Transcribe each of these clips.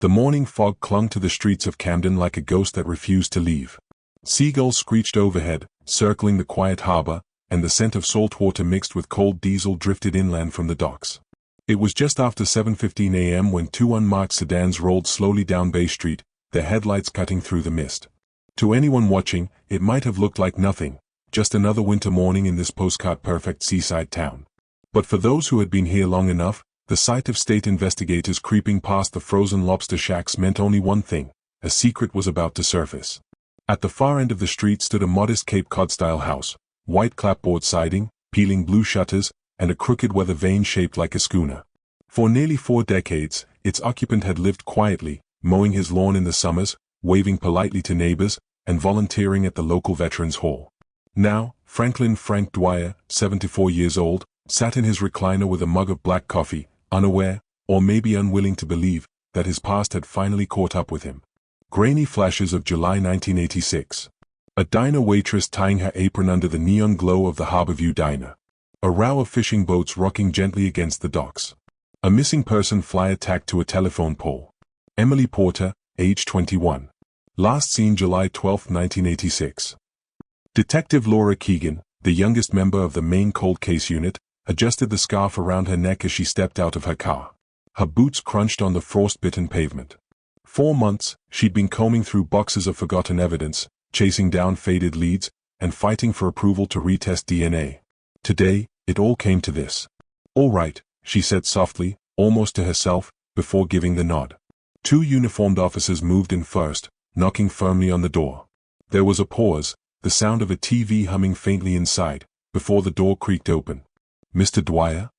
The morning fog clung to the streets of Camden like a ghost that refused to leave. Seagulls screeched overhead, circling the quiet harbor, and the scent of salt water mixed with cold diesel drifted inland from the docks. It was just after 7:15 a.m. when two unmarked sedans rolled slowly down Bay Street, their headlights cutting through the mist. To anyone watching, it might have looked like nothing, just another winter morning in this postcard-perfect seaside town. But for those who had been here long enough, the sight of state investigators creeping past the frozen lobster shacks meant only one thing: a secret was about to surface. At the far end of the street stood a modest Cape Cod-style house, white clapboard siding, peeling blue shutters, and a crooked weather vane shaped like a schooner. For nearly 4 decades, its occupant had lived quietly, mowing his lawn in the summers, waving politely to neighbors, and volunteering at the local Veterans Hall. Now, Frank Dwyer, 74 years old, sat in his recliner with a mug of black coffee, unaware, or maybe unwilling to believe, that his past had finally caught up with him. Grainy flashes of July 1986. A diner waitress tying her apron under the neon glow of the Harborview Diner. A row of fishing boats rocking gently against the docks. A missing person flyer tacked to a telephone pole. Emily Porter, age 21. Last seen July 12, 1986. Detective Laura Keegan, the youngest member of the Maine cold case unit, adjusted the scarf around her neck as she stepped out of her car. Her boots crunched on the frost-bitten pavement. 4 months, she'd been combing through boxes of forgotten evidence, chasing down faded leads, and fighting for approval to retest DNA. Today, it all came to this. "All right," she said softly, almost to herself, before giving the nod. 2 uniformed officers moved in first, knocking firmly on the door. There was a pause, the sound of a TV humming faintly inside, before the door creaked open. "Mr. Dwyer?"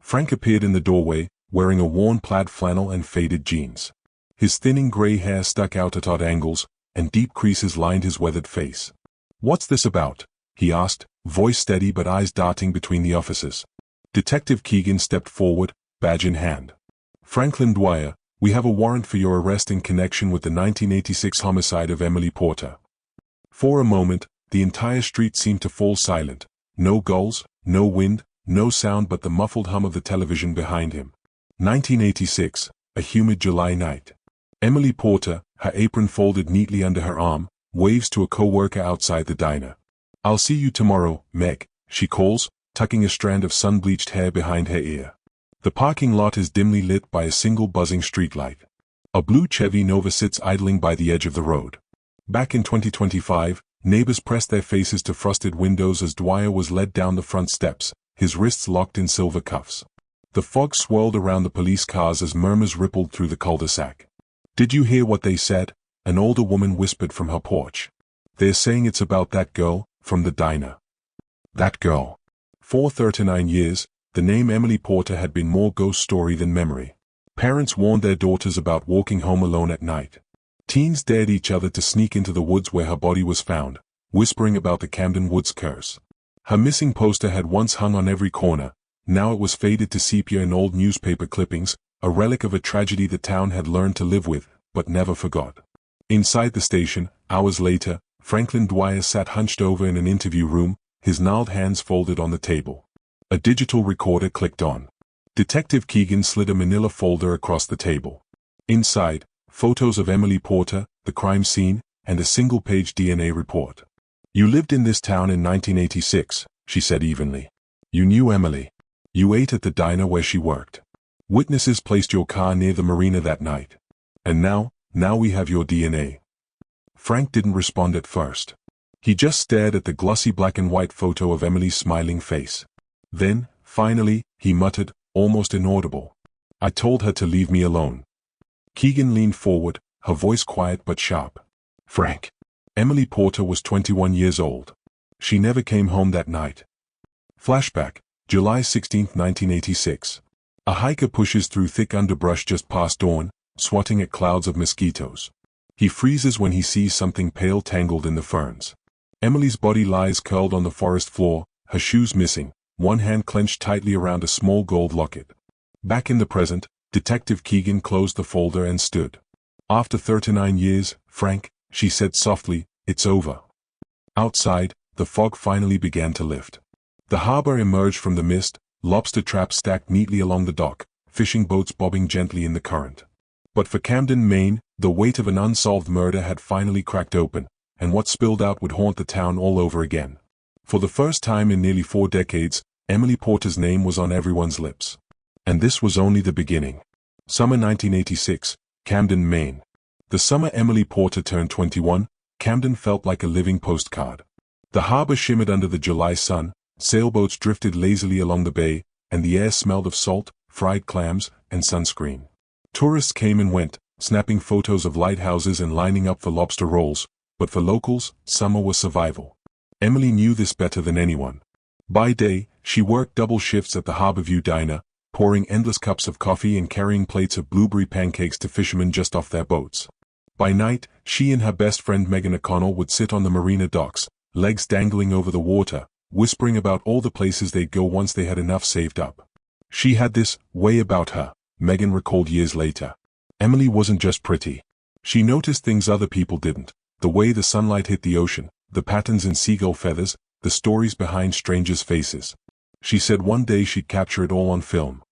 Frank appeared in the doorway, wearing a worn plaid flannel and faded jeans. His thinning gray hair stuck out at odd angles, and deep creases lined his weathered face. "What's this about?" he asked, voice steady but eyes darting between the officers. Detective Keegan stepped forward, badge in hand. "Franklin Dwyer, we have a warrant for your arrest in connection with the 1986 homicide of Emily Porter." For a moment, the entire street seemed to fall silent. No gulls, no wind, no sound but the muffled hum of the television behind him. 1986, a humid July night. Emily Porter, her apron folded neatly under her arm, waves to a co-worker outside the diner. "I'll see you tomorrow, Meg," she calls, tucking a strand of sun-bleached hair behind her ear. The parking lot is dimly lit by a single buzzing streetlight. A blue Chevy Nova sits idling by the edge of the road. Back in 2025, neighbors pressed their faces to frosted windows as Dwyer was led down the front steps, his wrists locked in silver cuffs. The fog swirled around the police cars as murmurs rippled through the cul-de-sac. "Did you hear what they said?" an older woman whispered from her porch. "They're saying it's about that girl, from the diner." That girl. For 39 years, the name Emily Porter had been more ghost story than memory. Parents warned their daughters about walking home alone at night. Teens dared each other to sneak into the woods where her body was found, whispering about the Camden Woods curse. Her missing poster had once hung on every corner, now it was faded to sepia in old newspaper clippings, a relic of a tragedy the town had learned to live with, but never forgot. Inside the station, hours later, Franklin Dwyer sat hunched over in an interview room, his gnarled hands folded on the table. A digital recorder clicked on. Detective Keegan slid a manila folder across the table. Inside, photos of Emily Porter, the crime scene, and a single-page DNA report. "You lived in this town in 1986, she said evenly. "You knew Emily. You ate at the diner where she worked. Witnesses placed your car near the marina that night. And now we have your DNA." Frank didn't respond at first. He just stared at the glossy black and white photo of Emily's smiling face. Then, finally, he muttered, almost inaudible, "I told her to leave me alone." Keegan leaned forward, her voice quiet but sharp. "Frank." Emily Porter was 21 years old. She never came home that night. Flashback, July 16, 1986. A hiker pushes through thick underbrush just past dawn, swatting at clouds of mosquitoes. He freezes when he sees something pale tangled in the ferns. Emily's body lies curled on the forest floor, her shoes missing, one hand clenched tightly around a small gold locket. Back in the present, Detective Keegan closed the folder and stood. "After 39 years, Frank," she said softly, "it's over." Outside, the fog finally began to lift. The harbor emerged from the mist, lobster traps stacked neatly along the dock, fishing boats bobbing gently in the current. But for Camden, Maine, the weight of an unsolved murder had finally cracked open, and what spilled out would haunt the town all over again. For the first time in nearly 4 decades, Emily Porter's name was on everyone's lips. And this was only the beginning. Summer 1986, Camden, Maine. The summer Emily Porter turned 21, Camden felt like a living postcard. The harbor shimmered under the July sun, sailboats drifted lazily along the bay, and the air smelled of salt, fried clams, and sunscreen. Tourists came and went, snapping photos of lighthouses and lining up for lobster rolls, but for locals, summer was survival. Emily knew this better than anyone. By day, she worked double shifts at the Harborview Diner, pouring endless cups of coffee and carrying plates of blueberry pancakes to fishermen just off their boats. By night, she and her best friend Megan O'Connell would sit on the marina docks, legs dangling over the water, whispering about all the places they'd go once they had enough saved up. She had this way about her, Megan recalled years later. Emily wasn't just pretty. She noticed things other people didn't, the way the sunlight hit the ocean, the patterns in seagull feathers, the stories behind strangers' faces. She said one day she'd capture it all on film.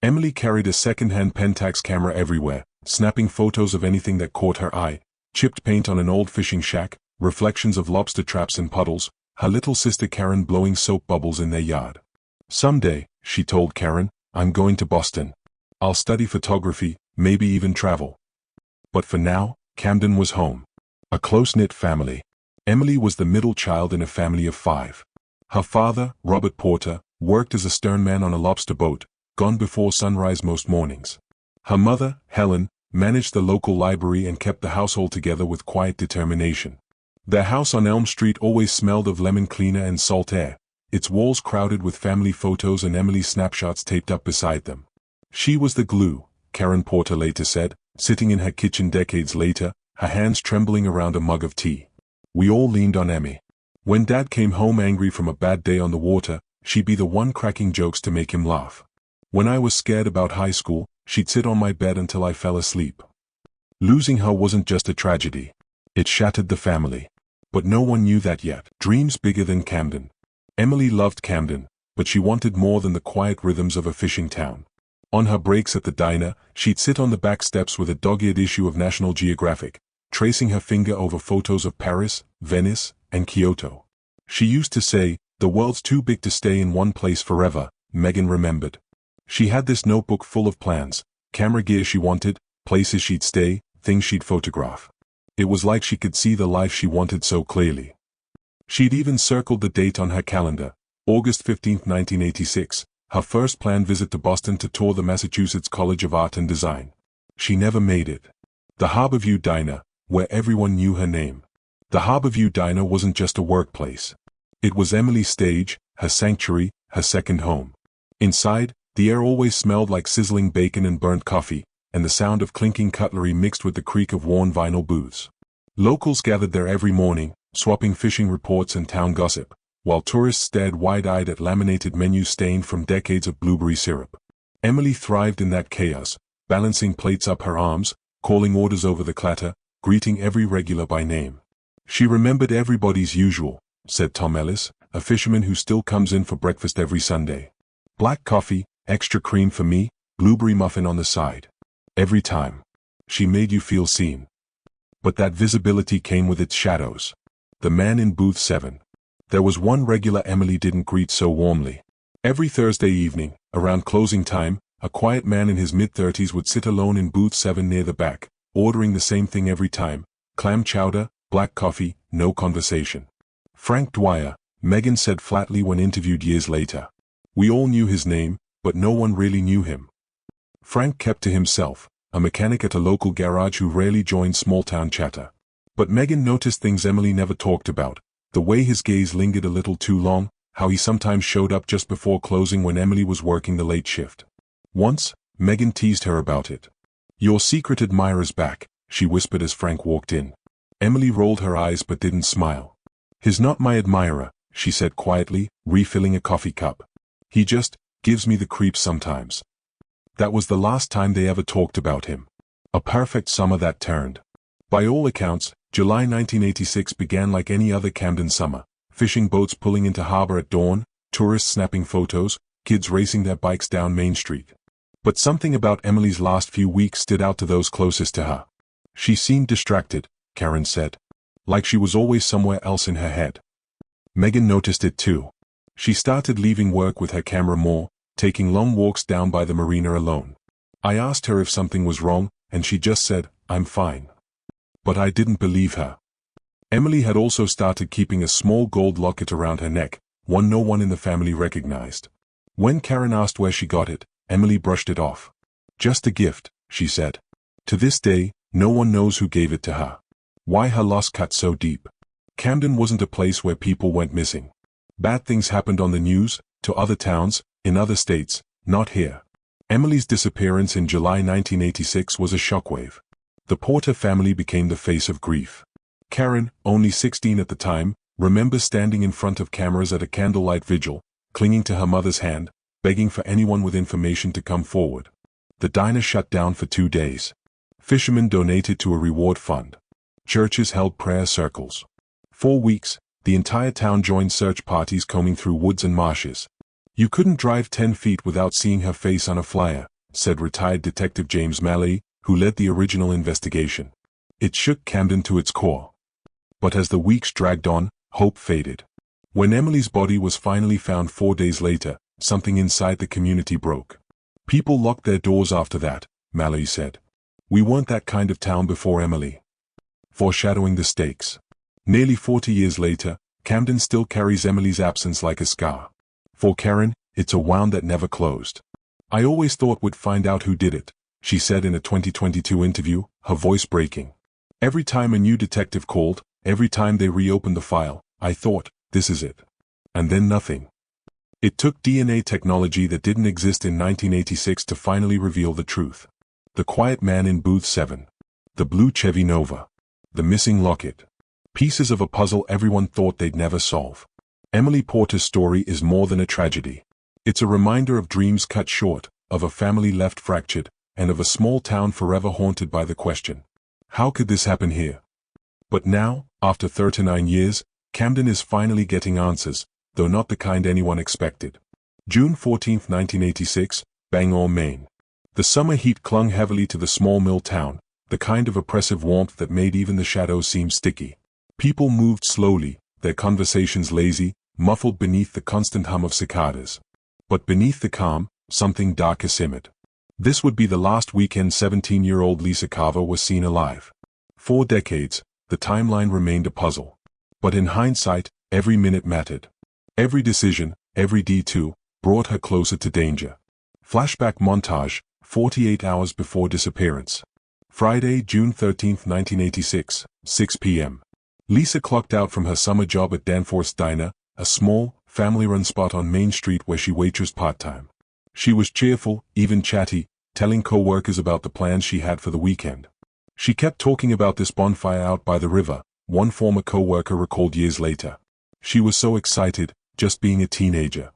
Emily carried a second-hand Pentax camera everywhere, snapping photos of anything that caught her eye, chipped paint on an old fishing shack, reflections of lobster traps in puddles, her little sister Karen blowing soap bubbles in their yard. Someday, she told Karen, I'm going to Boston. I'll study photography, maybe even travel. But for now, Camden was home. A close-knit family. Emily was the middle child in a family of 5. Her father, Robert Porter, worked as a sternman on a lobster boat, gone before sunrise most mornings. Her mother, Helen, managed the local library and kept the household together with quiet determination. Their house on Elm Street always smelled of lemon cleaner and salt air, its walls crowded with family photos and Emily's snapshots taped up beside them. She was the glue, Karen Porter later said, sitting in her kitchen decades later, her hands trembling around a mug of tea. We all leaned on Emmy. When Dad came home angry from a bad day on the water, she'd be the one cracking jokes to make him laugh. When I was scared about high school, she'd sit on my bed until I fell asleep. Losing her wasn't just a tragedy. It shattered the family. But no one knew that yet. Dreams bigger than Camden. Emily loved Camden, but she wanted more than the quiet rhythms of a fishing town. On her breaks at the diner, she'd sit on the back steps with a dog-eared issue of National Geographic, tracing her finger over photos of Paris, Venice, and Kyoto. She used to say, "The world's too big to stay in one place forever," Megan remembered. She had this notebook full of plans, camera gear she wanted, places she'd stay, things she'd photograph. It was like she could see the life she wanted so clearly. She'd even circled the date on her calendar, August 15, 1986, her first planned visit to Boston to tour the Massachusetts College of Art and Design. She never made it. The Harborview Diner, where everyone knew her name. The Harborview Diner wasn't just a workplace. It was Emily's stage, her sanctuary, her second home. Inside, the air always smelled like sizzling bacon and burnt coffee, and the sound of clinking cutlery mixed with the creak of worn vinyl booths. Locals gathered there every morning, swapping fishing reports and town gossip, while tourists stared wide-eyed at laminated menus stained from decades of blueberry syrup. Emily thrived in that chaos, balancing plates up her arms, calling orders over the clatter, greeting every regular by name. She remembered everybody's usual, said Tom Ellis, a fisherman who still comes in for breakfast every Sunday. Black coffee, extra cream for me, blueberry muffin on the side. Every time. She made you feel seen. But that visibility came with its shadows. The man in booth 7. There was one regular Emily didn't greet so warmly. Every Thursday evening, around closing time, a quiet man in his mid-30s would sit alone in booth 7 near the back, ordering the same thing every time: clam chowder, black coffee, no conversation. Frank Dwyer, Megan said flatly when interviewed years later. We all knew his name, but no one really knew him. Frank kept to himself, a mechanic at a local garage who rarely joined small-town chatter. But Megan noticed things Emily never talked about, the way his gaze lingered a little too long, how he sometimes showed up just before closing when Emily was working the late shift. Once, Megan teased her about it. "Your secret admirer's back," she whispered as Frank walked in. Emily rolled her eyes but didn't smile. "He's not my admirer," she said quietly, refilling a coffee cup. "He just gives me the creeps sometimes." That was the last time they ever talked about him. A perfect summer that turned. By all accounts, July 1986 began like any other Camden summer, fishing boats pulling into harbor at dawn, tourists snapping photos, kids racing their bikes down Main Street. But something about Emily's last few weeks stood out to those closest to her. She seemed distracted, Karen said. Like she was always somewhere else in her head. Megan noticed it too. She started leaving work with her camera more, taking long walks down by the marina alone. I asked her if something was wrong, and she just said, "I'm fine." But I didn't believe her. Emily had also started keeping a small gold locket around her neck, one no one in the family recognized. When Karen asked where she got it, Emily brushed it off. "Just a gift," she said. To this day, no one knows who gave it to her. Why her loss cut so deep? Camden wasn't a place where people went missing. Bad things happened on the news, to other towns, in other states, not here. Emily's disappearance in July 1986 was a shockwave. The Porter family became the face of grief. Karen, only 16 at the time, remembers standing in front of cameras at a candlelight vigil, clinging to her mother's hand, begging for anyone with information to come forward. The diner shut down for 2 days. Fishermen donated to a reward fund. Churches held prayer circles. 4 weeks, the entire town joined search parties combing through woods and marshes. "You couldn't drive 10 feet without seeing her face on a flyer," said retired Detective James Malley, who led the original investigation. It shook Camden to its core. But as the weeks dragged on, hope faded. When Emily's body was finally found 4 days later, something inside the community broke. "People locked their doors after that," Malley said. "We weren't that kind of town before Emily." Foreshadowing the stakes. Nearly 40 years later, Camden still carries Emily's absence like a scar. For Karen, it's a wound that never closed. "I always thought we'd find out who did it," she said in a 2022 interview, her voice breaking. "Every time a new detective called, every time they reopened the file, I thought, this is it." And then nothing. It took DNA technology that didn't exist in 1986 to finally reveal the truth. The quiet man in booth 7. The blue Chevy Nova. The missing locket. Pieces of a puzzle everyone thought they'd never solve. Emily Porter's story is more than a tragedy. It's a reminder of dreams cut short, of a family left fractured, and of a small town forever haunted by the question, how could this happen here? But now, after 39 years, Camden is finally getting answers, though not the kind anyone expected. June 14, 1986, Bangor, Maine. The summer heat clung heavily to the small mill town, the kind of oppressive warmth that made even the shadows seem sticky. People moved slowly, their conversations lazy, muffled beneath the constant hum of cicadas. But beneath the calm, something darker simmered. This would be the last weekend 17-year-old Lisa Carver was seen alive. 4 decades, the timeline remained a puzzle. But in hindsight, every minute mattered. Every decision, every detour, brought her closer to danger. Flashback montage, 48 hours before disappearance. Friday, June 13, 1986, 6 p.m. Lisa clocked out from her summer job at Danforth's Diner, a small, family-run spot on Main Street where she waitressed part-time. She was cheerful, even chatty, telling co-workers about the plans she had for the weekend. She kept talking about this bonfire out by the river, one former co-worker recalled years later. She was so excited, just being a teenager.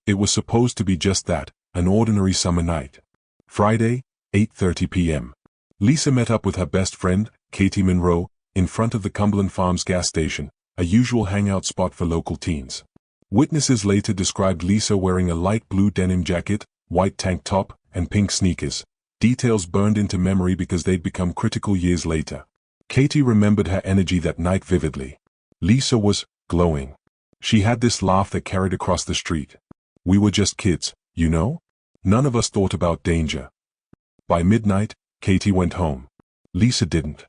It was supposed to be just that, an ordinary summer night. Friday, 8:30 p.m. Lisa met up with her best friend, Katie Monroe, in front of the Cumberland Farms gas station, a usual hangout spot for local teens. Witnesses later described Lisa wearing a light blue denim jacket, white tank top, and pink sneakers, details burned into memory because they'd become critical years later. Katie remembered her energy that night vividly. Lisa was glowing. She had this laugh that carried across the street. "We were just kids, you know? None of us thought about danger." By midnight, Katie went home. Lisa didn't.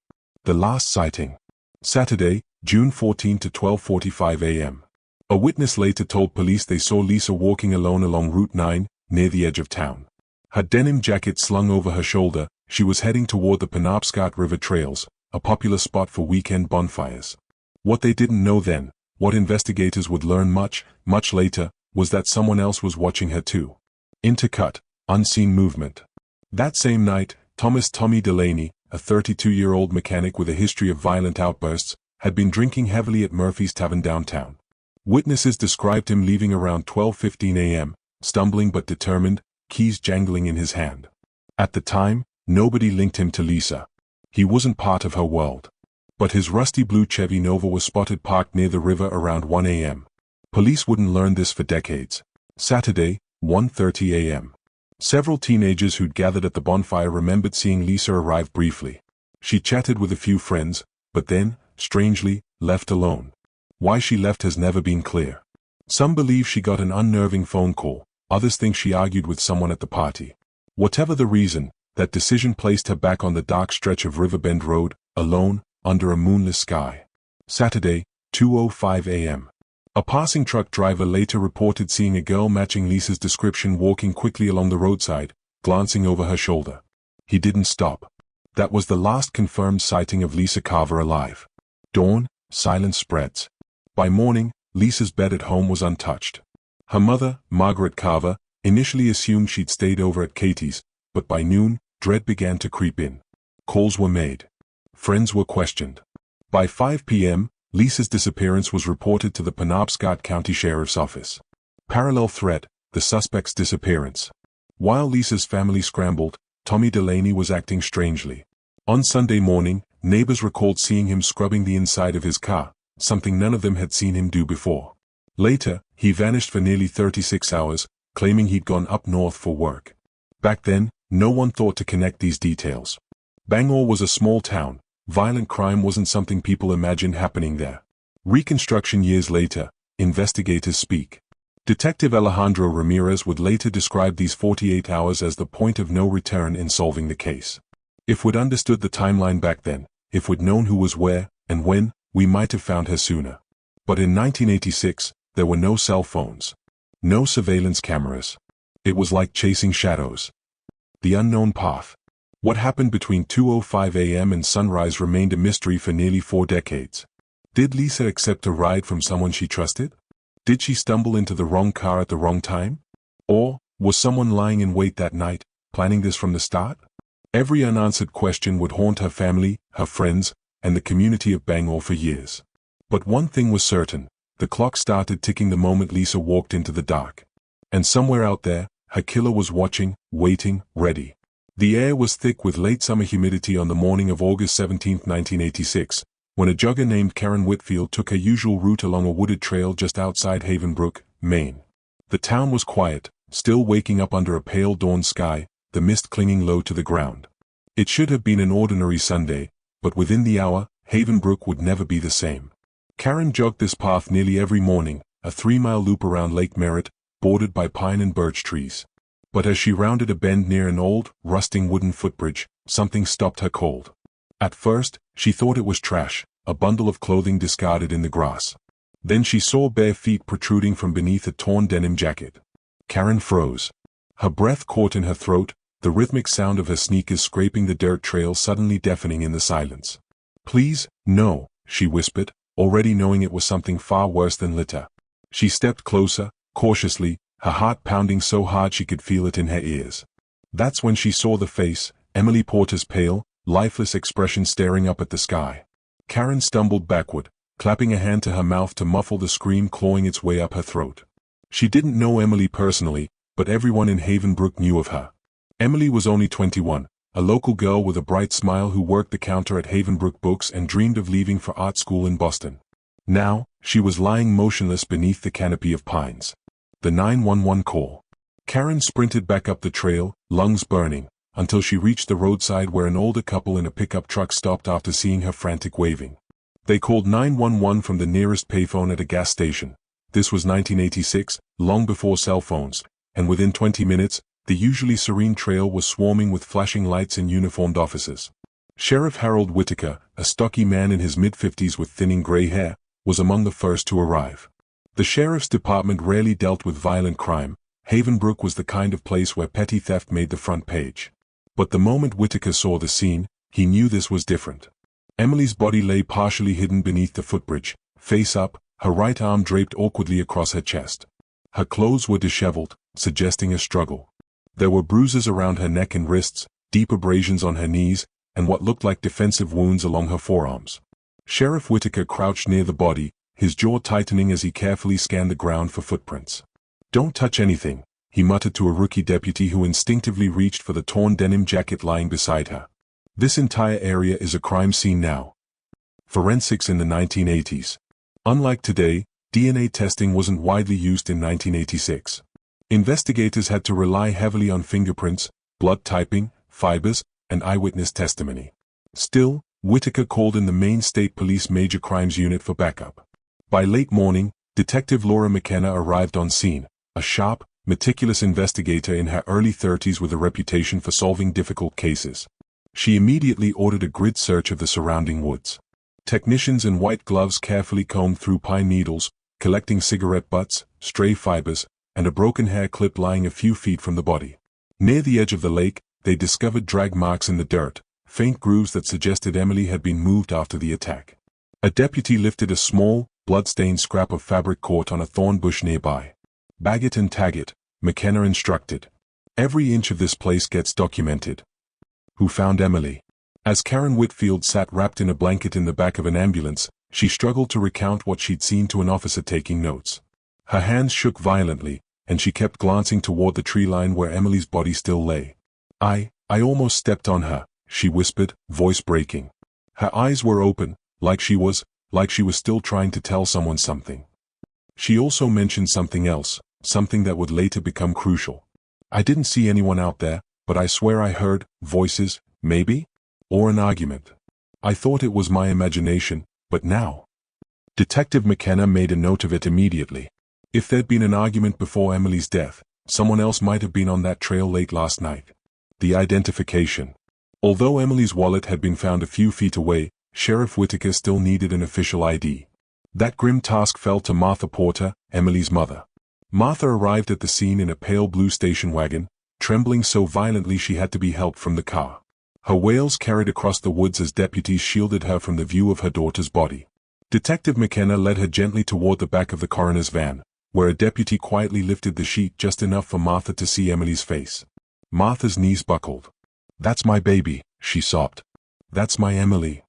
The last sighting. Saturday, June 14 to 12:45 a.m. A witness later told police they saw Lisa walking alone along Route 9, near the edge of town. Her denim jacket slung over her shoulder, she was heading toward the Penobscot River Trails, a popular spot for weekend bonfires. What they didn't know then, what investigators would learn much, much later, was that someone else was watching her too. Intercut, unseen movement. That same night, Thomas "Tommy" Delaney, a 32-year-old mechanic with a history of violent outbursts, had been drinking heavily at Murphy's Tavern downtown. Witnesses described him leaving around 12:15 a.m., stumbling but determined, keys jangling in his hand. At the time, nobody linked him to Lisa. He wasn't part of her world. But his rusty blue Chevy Nova was spotted parked near the river around 1 a.m. Police wouldn't learn this for decades. Saturday, 1:30 a.m. Several teenagers who'd gathered at the bonfire remembered seeing Lisa arrive briefly. She chatted with a few friends, but then, strangely, left alone. Why she left has never been clear. Some believe she got an unnerving phone call, others think she argued with someone at the party. Whatever the reason, that decision placed her back on the dark stretch of Riverbend Road, alone, under a moonless sky. Saturday, 2:05 a.m. A passing truck driver later reported seeing a girl matching Lisa's description walking quickly along the roadside, glancing over her shoulder. He didn't stop. That was the last confirmed sighting of Lisa Carver alive. Dawn, silence spreads. By morning, Lisa's bed at home was untouched. Her mother, Margaret Carver, initially assumed she'd stayed over at Katie's, but by noon, dread began to creep in. Calls were made. Friends were questioned. By 5 p.m., Lisa's disappearance was reported to the Penobscot County Sheriff's Office. Parallel threat, the suspect's disappearance. While Lisa's family scrambled, Tommy Delaney was acting strangely. On Sunday morning, neighbors recalled seeing him scrubbing the inside of his car, something none of them had seen him do before. Later, he vanished for nearly 36 hours, claiming he'd gone up north for work. Back then, no one thought to connect these details. Bangor was a small town. Violent crime wasn't something people imagined happening there. Reconstruction years later, investigators speak. Detective Alejandro Ramirez would later describe these 48 hours as the point of no return in solving the case. If we'd understood the timeline back then, if we'd known who was where, and when, we might have found her sooner. But in 1986, there were no cell phones. No surveillance cameras. It was like chasing shadows. The unknown path. What happened between 2:05 a.m. and sunrise remained a mystery for nearly 4 decades. Did Lisa accept a ride from someone she trusted? Did she stumble into the wrong car at the wrong time? Or, was someone lying in wait that night, planning this from the start? Every unanswered question would haunt her family, her friends, and the community of Bangor for years. But one thing was certain, the clock started ticking the moment Lisa walked into the dark. And somewhere out there, her killer was watching, waiting, ready. The air was thick with late summer humidity on the morning of August 17, 1986, when a jogger named Karen Whitfield took her usual route along a wooded trail just outside Havenbrook, Maine. The town was quiet, still waking up under a pale dawn sky, the mist clinging low to the ground. It should have been an ordinary Sunday, but within the hour, Havenbrook would never be the same. Karen jogged this path nearly every morning, a 3-mile loop around Lake Merritt, bordered by pine and birch trees. But as she rounded a bend near an old, rusting wooden footbridge, something stopped her cold. At first, she thought it was trash, a bundle of clothing discarded in the grass. Then she saw bare feet protruding from beneath a torn denim jacket. Karen froze. Her breath caught in her throat, the rhythmic sound of her sneakers scraping the dirt trail suddenly deafening in the silence. "Please, no," she whispered, already knowing it was something far worse than litter. She stepped closer, cautiously, her heart pounding so hard she could feel it in her ears. That's when she saw the face, Emily Porter's pale, lifeless expression staring up at the sky. Karen stumbled backward, clapping a hand to her mouth to muffle the scream clawing its way up her throat. She didn't know Emily personally, but everyone in Havenbrook knew of her. Emily was only 21, a local girl with a bright smile who worked the counter at Havenbrook Books and dreamed of leaving for art school in Boston. Now, she was lying motionless beneath the canopy of pines. The 911 call. Karen sprinted back up the trail, lungs burning, until she reached the roadside where an older couple in a pickup truck stopped after seeing her frantic waving. They called 911 from the nearest payphone at a gas station. This was 1986, long before cell phones, and within 20 minutes, the usually serene trail was swarming with flashing lights and uniformed officers. Sheriff Harold Whitaker, a stocky man in his mid-50s with thinning gray hair, was among the first to arrive. The sheriff's department rarely dealt with violent crime. Havenbrook was the kind of place where petty theft made the front page. But the moment Whitaker saw the scene, he knew this was different. Emily's body lay partially hidden beneath the footbridge, face up, her right arm draped awkwardly across her chest. Her clothes were disheveled, suggesting a struggle. There were bruises around her neck and wrists, deep abrasions on her knees, and what looked like defensive wounds along her forearms. Sheriff Whitaker crouched near the body, his jaw tightening as he carefully scanned the ground for footprints. "Don't touch anything," he muttered to a rookie deputy who instinctively reached for the torn denim jacket lying beside her. "This entire area is a crime scene now." Forensics in the 1980s. Unlike today, DNA testing wasn't widely used in 1986. Investigators had to rely heavily on fingerprints, blood typing, fibers, and eyewitness testimony. Still, Whitaker called in the Maine State Police Major Crimes Unit for backup. By late morning, Detective Laura McKenna arrived on scene, a sharp, meticulous investigator in her early 30s with a reputation for solving difficult cases. She immediately ordered a grid search of the surrounding woods. Technicians in white gloves carefully combed through pine needles, collecting cigarette butts, stray fibers, and a broken hair clip lying a few feet from the body. Near the edge of the lake, they discovered drag marks in the dirt, faint grooves that suggested Emily had been moved after the attack. A deputy lifted a small, blood-stained scrap of fabric caught on a thorn bush nearby. "Bag it and tag it," McKenna instructed. "Every inch of this place gets documented." Who found Emily? As Karen Whitfield sat wrapped in a blanket in the back of an ambulance, she struggled to recount what she'd seen to an officer taking notes. Her hands shook violently, and she kept glancing toward the tree line where Emily's body still lay. I almost stepped on her," she whispered, voice breaking. Her eyes were open, like she was still trying to tell someone something. She also mentioned something else, something that would later become crucial. "I didn't see anyone out there, but I swear I heard voices, maybe? Or an argument. I thought it was my imagination, but now." Detective McKenna made a note of it immediately. If there'd been an argument before Emily's death, someone else might have been on that trail late last night. The identification. Although Emily's wallet had been found a few feet away, Sheriff Whitaker still needed an official ID. That grim task fell to Martha Porter, Emily's mother. Martha arrived at the scene in a pale blue station wagon, trembling so violently she had to be helped from the car. Her wails carried across the woods as deputies shielded her from the view of her daughter's body. Detective McKenna led her gently toward the back of the coroner's van, where a deputy quietly lifted the sheet just enough for Martha to see Emily's face. Martha's knees buckled. "That's my baby," she sobbed. "That's my Emily."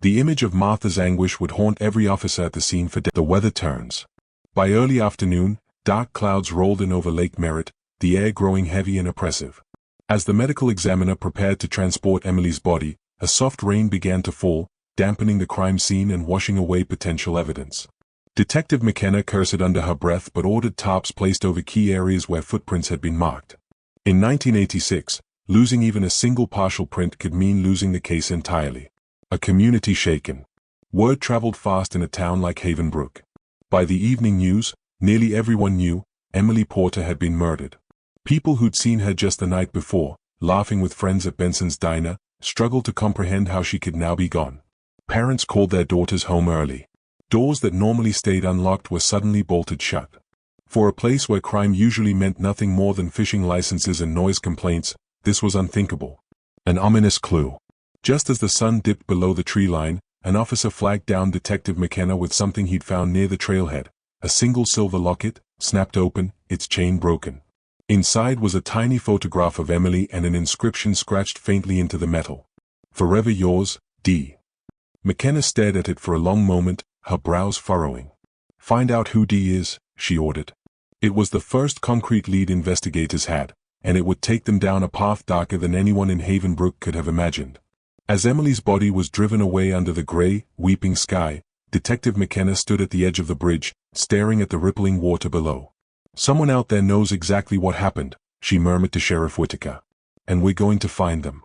The image of Martha's anguish would haunt every officer at the scene for days. The weather turns. By early afternoon, dark clouds rolled in over Lake Merritt, the air growing heavy and oppressive. As the medical examiner prepared to transport Emily's body, a soft rain began to fall, dampening the crime scene and washing away potential evidence. Detective McKenna cursed under her breath but ordered tarps placed over key areas where footprints had been marked. In 1986, losing even a single partial print could mean losing the case entirely. A community shaken. Word traveled fast in a town like Havenbrook. By the evening news, nearly everyone knew Emily Porter had been murdered. People who'd seen her just the night before, laughing with friends at Benson's diner, struggled to comprehend how she could now be gone. Parents called their daughters home early. Doors that normally stayed unlocked were suddenly bolted shut. For a place where crime usually meant nothing more than fishing licenses and noise complaints, this was unthinkable. An ominous clue. Just as the sun dipped below the tree line, an officer flagged down Detective McKenna with something he'd found near the trailhead, a single silver locket, snapped open, its chain broken. Inside was a tiny photograph of Emily and an inscription scratched faintly into the metal. "Forever yours, D." McKenna stared at it for a long moment, her brows furrowing. "Find out who D is," she ordered. It was the first concrete lead investigators had, and it would take them down a path darker than anyone in Havenbrook could have imagined. As Emily's body was driven away under the gray, weeping sky, Detective McKenna stood at the edge of the bridge, staring at the rippling water below. "Someone out there knows exactly what happened," she murmured to Sheriff Whitaker. "And we're going to find them."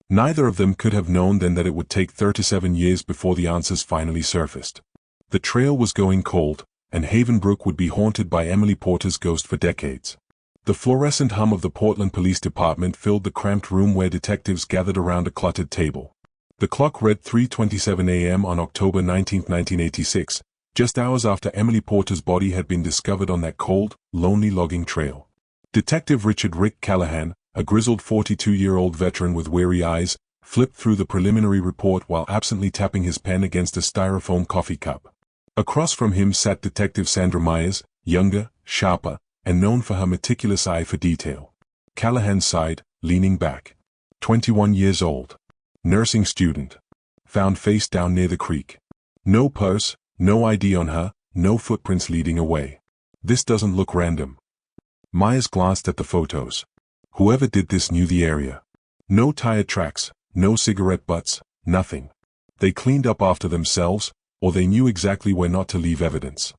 Neither of them could have known then that it would take 37 years before the answers finally surfaced. The trail was going cold, and Havenbrook would be haunted by Emily Porter's ghost for decades. The fluorescent hum of the Portland Police Department filled the cramped room where detectives gathered around a cluttered table. The clock read 3:27 a.m. on October 19, 1986, just hours after Emily Porter's body had been discovered on that cold, lonely logging trail. Detective Richard "Rick" Callahan, a grizzled 42-year-old veteran with weary eyes, flipped through the preliminary report while absently tapping his pen against a styrofoam coffee cup. Across from him sat Detective Sandra Myers, younger, sharper, and known for her meticulous eye for detail. Callahan sighed, leaning back. 21 years old. Nursing student. Found face down near the creek. No purse, no ID on her, no footprints leading away. This doesn't look random. Myers glanced at the photos. Whoever did this knew the area. No tire tracks, no cigarette butts, nothing. They cleaned up after themselves, or they knew exactly where not to leave evidence.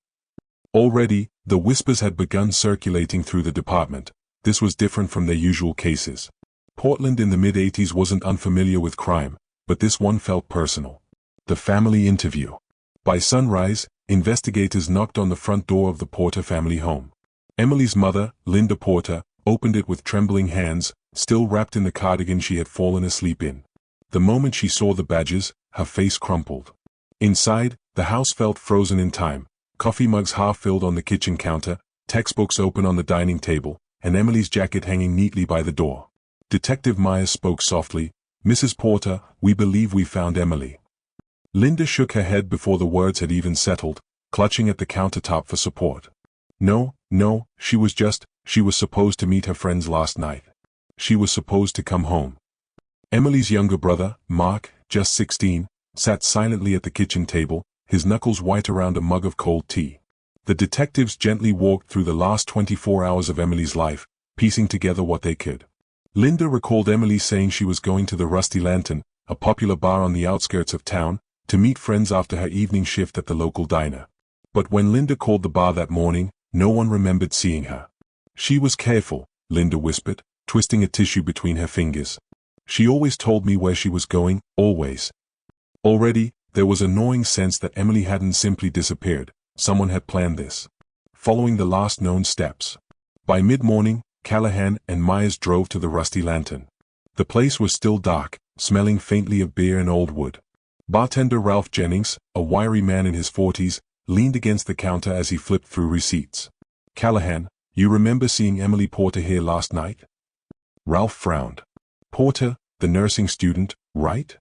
Already, the whispers had begun circulating through the department. This was different from their usual cases. Portland in the mid-80s wasn't unfamiliar with crime, but this one felt personal. The family interview. By sunrise, investigators knocked on the front door of the Porter family home. Emily's mother, Linda Porter, opened it with trembling hands, still wrapped in the cardigan she had fallen asleep in. The moment she saw the badges, her face crumpled. Inside, the house felt frozen in time. Coffee mugs half-filled on the kitchen counter, textbooks open on the dining table, and Emily's jacket hanging neatly by the door. Detective Myers spoke softly, "Mrs. Porter, we believe we found Emily." Linda shook her head before the words had even settled, clutching at the countertop for support. No, she was supposed to meet her friends last night. She was supposed to come home." Emily's younger brother, Mark, just 16, sat silently at the kitchen table, his knuckles white around a mug of cold tea. The detectives gently walked through the last 24 hours of Emily's life, piecing together what they could. Linda recalled Emily saying she was going to the Rusty Lantern, a popular bar on the outskirts of town, to meet friends after her evening shift at the local diner. But when Linda called the bar that morning, no one remembered seeing her. "She was careful," Linda whispered, twisting a tissue between her fingers. "She always told me where she was going, always." Already, there was a gnawing sense that Emily hadn't simply disappeared. Someone had planned this. Following the last known steps. By mid-morning, Callahan and Myers drove to the Rusty Lantern. The place was still dark, smelling faintly of beer and old wood. Bartender Ralph Jennings, a wiry man in his 40s, leaned against the counter as he flipped through receipts. "Callahan, you remember seeing Emily Porter here last night?" Ralph frowned. "Porter, the nursing student, right?"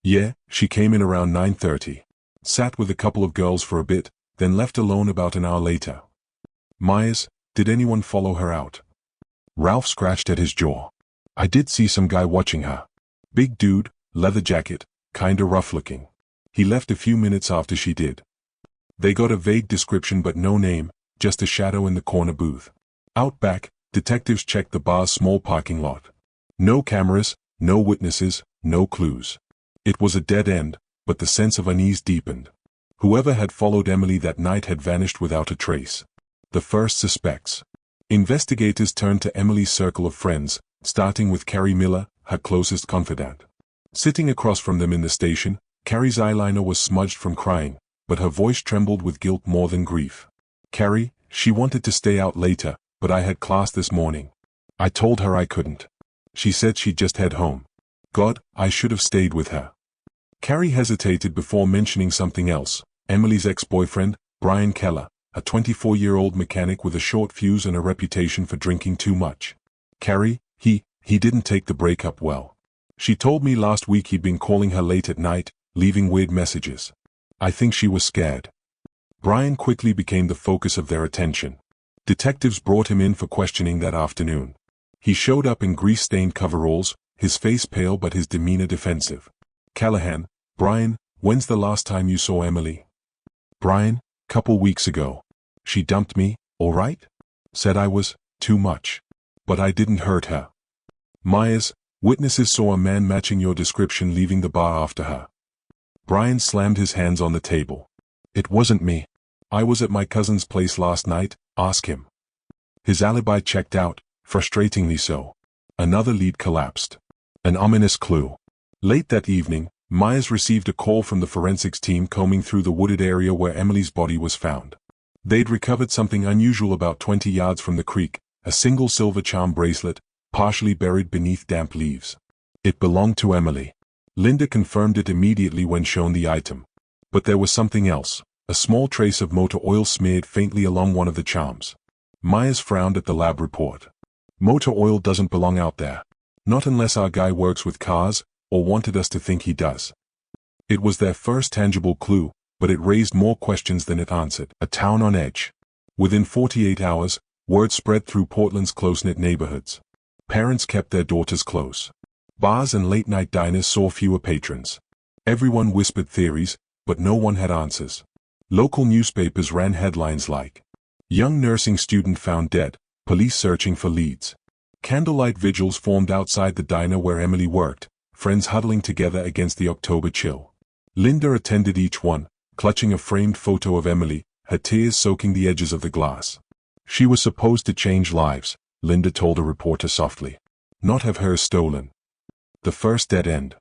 "Yeah, she came in around 9:30. Sat with a couple of girls for a bit, then left alone about an hour later." "Myers, did anyone follow her out?" Ralph scratched at his jaw. "I did see some guy watching her. Big dude, leather jacket, kinda rough-looking. He left a few minutes after she did. They got a vague description but no name, just a shadow in the corner booth." Out back, detectives checked the bar's small parking lot. No cameras, no witnesses, no clues. It was a dead end, but the sense of unease deepened. Whoever had followed Emily that night had vanished without a trace. The first suspects. Investigators turned to Emily's circle of friends, starting with Carrie Miller, her closest confidant. Sitting across from them in the station, Carrie's eyeliner was smudged from crying, but her voice trembled with guilt more than grief. "Carrie, she wanted to stay out later, but I had class this morning. I told her I couldn't. She said she'd just head home. God, I should have stayed with her." Carrie hesitated before mentioning something else. Emily's ex-boyfriend, Brian Keller, a 24-year-old mechanic with a short fuse and a reputation for drinking too much. "Carrie, he didn't take the breakup well. She told me last week he'd been calling her late at night, leaving weird messages. I think she was scared." Brian quickly became the focus of their attention. Detectives brought him in for questioning that afternoon. He showed up in grease-stained coveralls, his face pale but his demeanor defensive. "Callahan, Brian, when's the last time you saw Emily?" "Brian, couple weeks ago. She dumped me, all right? Said I was too much. But I didn't hurt her." Myers, witnesses saw a man matching your description leaving the bar after her. Brian slammed his hands on the table. "It wasn't me. I was at my cousin's place last night, ask him." His alibi checked out, frustratingly so. Another lead collapsed. An ominous clue. Late that evening, Myers received a call from the forensics team combing through the wooded area where Emily's body was found. They'd recovered something unusual about 20 yards from the creek, a single silver charm bracelet, partially buried beneath damp leaves. It belonged to Emily. Linda confirmed it immediately when shown the item. But there was something else, a small trace of motor oil smeared faintly along one of the charms. Myers frowned at the lab report. "Motor oil doesn't belong out there. Not unless our guy works with cars, or wanted us to think he does." It was their first tangible clue, but it raised more questions than it answered. A town on edge. Within 48 hours, word spread through Portland's close-knit neighborhoods. Parents kept their daughters close. Bars and late-night diners saw fewer patrons. Everyone whispered theories, but no one had answers. Local newspapers ran headlines like, "Young nursing student found dead, police searching for leads." Candlelight vigils formed outside the diner where Emily worked, friends huddling together against the October chill. Linda attended each one, clutching a framed photo of Emily, her tears soaking the edges of the glass. She was supposed to change lives, Linda told a reporter softly. Not have hers stolen. The first dead end.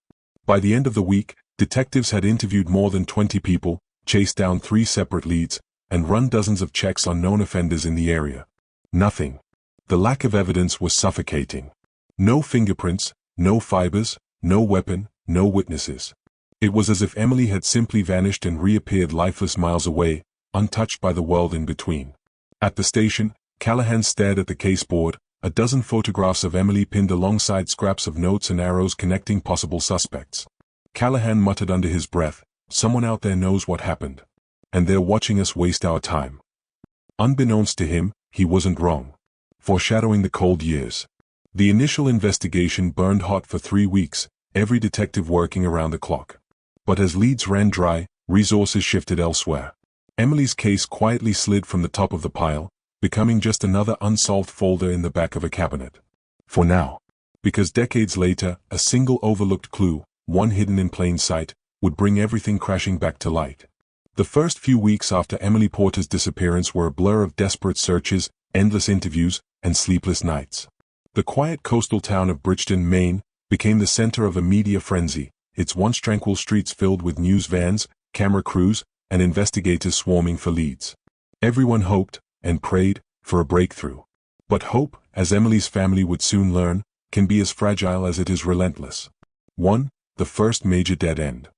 By the end of the week, detectives had interviewed more than 20 people, chased down 3 separate leads, and run dozens of checks on known offenders in the area. Nothing. The lack of evidence was suffocating. No fingerprints, no fibers, no weapon, no witnesses. It was as if Emily had simply vanished and reappeared lifeless miles away, untouched by the world in between. At the station, Callahan stared at the case board, a dozen photographs of Emily pinned alongside scraps of notes and arrows connecting possible suspects. Callahan muttered under his breath, "Someone out there knows what happened. And they're watching us waste our time." Unbeknownst to him, he wasn't wrong. Foreshadowing the cold years. The initial investigation burned hot for 3 weeks, every detective working around the clock. But as leads ran dry, resources shifted elsewhere. Emily's case quietly slid from the top of the pile, becoming just another unsolved folder in the back of a cabinet. For now. Because decades later, a single overlooked clue, one hidden in plain sight, would bring everything crashing back to light. The first few weeks after Emily Porter's disappearance were a blur of desperate searches, endless interviews, and sleepless nights. The quiet coastal town of Bridgeton, Maine, became the center of a media frenzy, its once tranquil streets filled with news vans, camera crews, and investigators swarming for leads. Everyone hoped, and prayed, for a breakthrough. But hope, as Emily's family would soon learn, can be as fragile as it is relentless. 1. The first major dead end.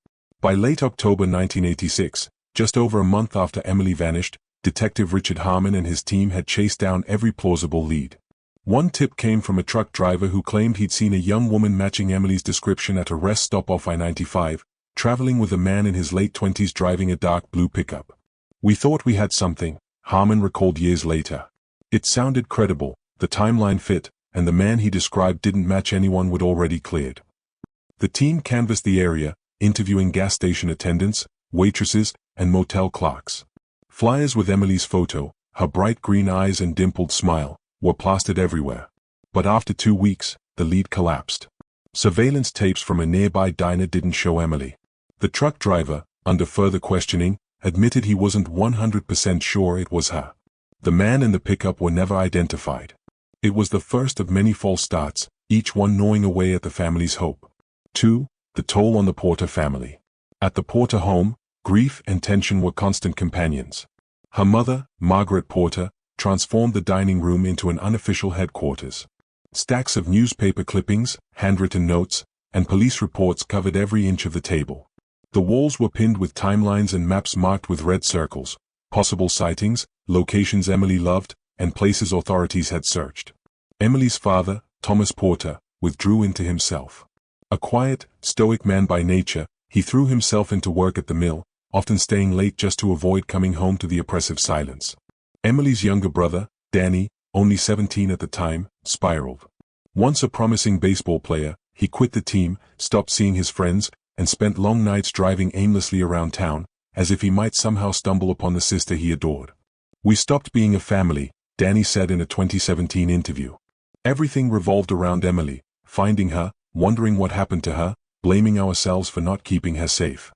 By late October 1986, just over a month after Emily vanished, Detective Richard Harmon and his team had chased down every plausible lead. One tip came from a truck driver who claimed he'd seen a young woman matching Emily's description at a rest stop off I-95, traveling with a man in his late 20s driving a dark blue pickup. "We thought we had something," Harmon recalled years later. "It sounded credible, the timeline fit, and the man he described didn't match anyone we'd already cleared." The team canvassed the area, interviewing gas station attendants, waitresses, and motel clerks. Flyers with Emily's photo, her bright green eyes and dimpled smile, were plastered everywhere. But after 2 weeks, the lead collapsed. Surveillance tapes from a nearby diner didn't show Emily. The truck driver, under further questioning, admitted he wasn't 100% sure it was her. The man and the pickup were never identified. It was the first of many false starts, each one gnawing away at the family's hope. 2. The toll on the Porter family. At the Porter home, grief and tension were constant companions. Her mother, Margaret Porter, transformed the dining room into an unofficial headquarters. Stacks of newspaper clippings, handwritten notes, and police reports covered every inch of the table. The walls were pinned with timelines and maps marked with red circles, possible sightings, locations Emily loved, and places authorities had searched. Emily's father, Thomas Porter, withdrew into himself. A quiet, stoic man by nature, he threw himself into work at the mill, often staying late just to avoid coming home to the oppressive silence. Emily's younger brother, Danny, only 17 at the time, spiraled. Once a promising baseball player, he quit the team, stopped seeing his friends, and spent long nights driving aimlessly around town, as if he might somehow stumble upon the sister he adored. "We stopped being a family," Danny said in a 2017 interview. "Everything revolved around Emily, finding her, wondering what happened to her, blaming ourselves for not keeping her safe."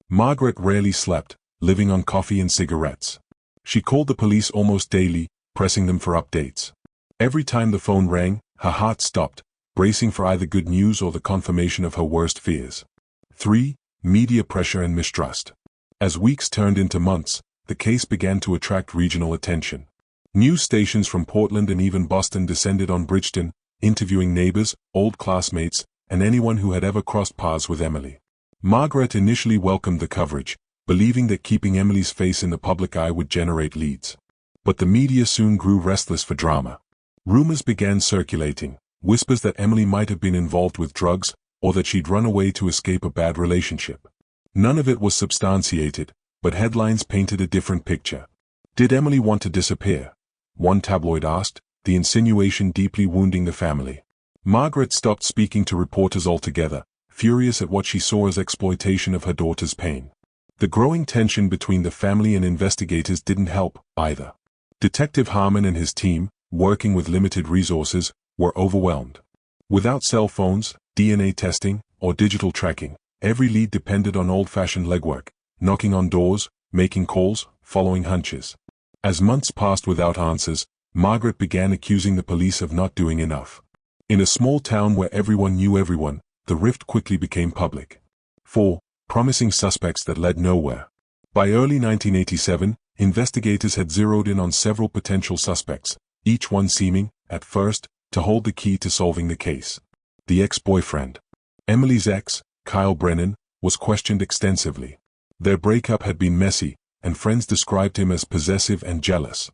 Margaret rarely slept, living on coffee and cigarettes. She called the police almost daily, pressing them for updates. Every time the phone rang, her heart stopped, bracing for either good news or the confirmation of her worst fears. 3. Media pressure and mistrust. As weeks turned into months, the case began to attract regional attention. News stations from Portland and even Boston descended on Bridgeton, interviewing neighbors, old classmates, and anyone who had ever crossed paths with Emily. Margaret initially welcomed the coverage, believing that keeping Emily's face in the public eye would generate leads. But the media soon grew restless for drama. Rumors began circulating, whispers that Emily might have been involved with drugs, or that she'd run away to escape a bad relationship. None of it was substantiated, but headlines painted a different picture. Did Emily want to disappear? One tabloid asked, the insinuation deeply wounding the family. Margaret stopped speaking to reporters altogether, furious at what she saw as exploitation of her daughter's pain. The growing tension between the family and investigators didn't help, either. Detective Harmon and his team, working with limited resources, were overwhelmed. Without cell phones, DNA testing, or digital tracking, every lead depended on old-fashioned legwork, knocking on doors, making calls, following hunches. As months passed without answers, Margaret began accusing the police of not doing enough. In a small town where everyone knew everyone, the rift quickly became public. 4. Promising suspects that led nowhere. By early 1987, investigators had zeroed in on several potential suspects, each one seeming, at first, to hold the key to solving the case. The ex-boyfriend. Emily's ex, Kyle Brennan, was questioned extensively. Their breakup had been messy, and friends described him as possessive and jealous.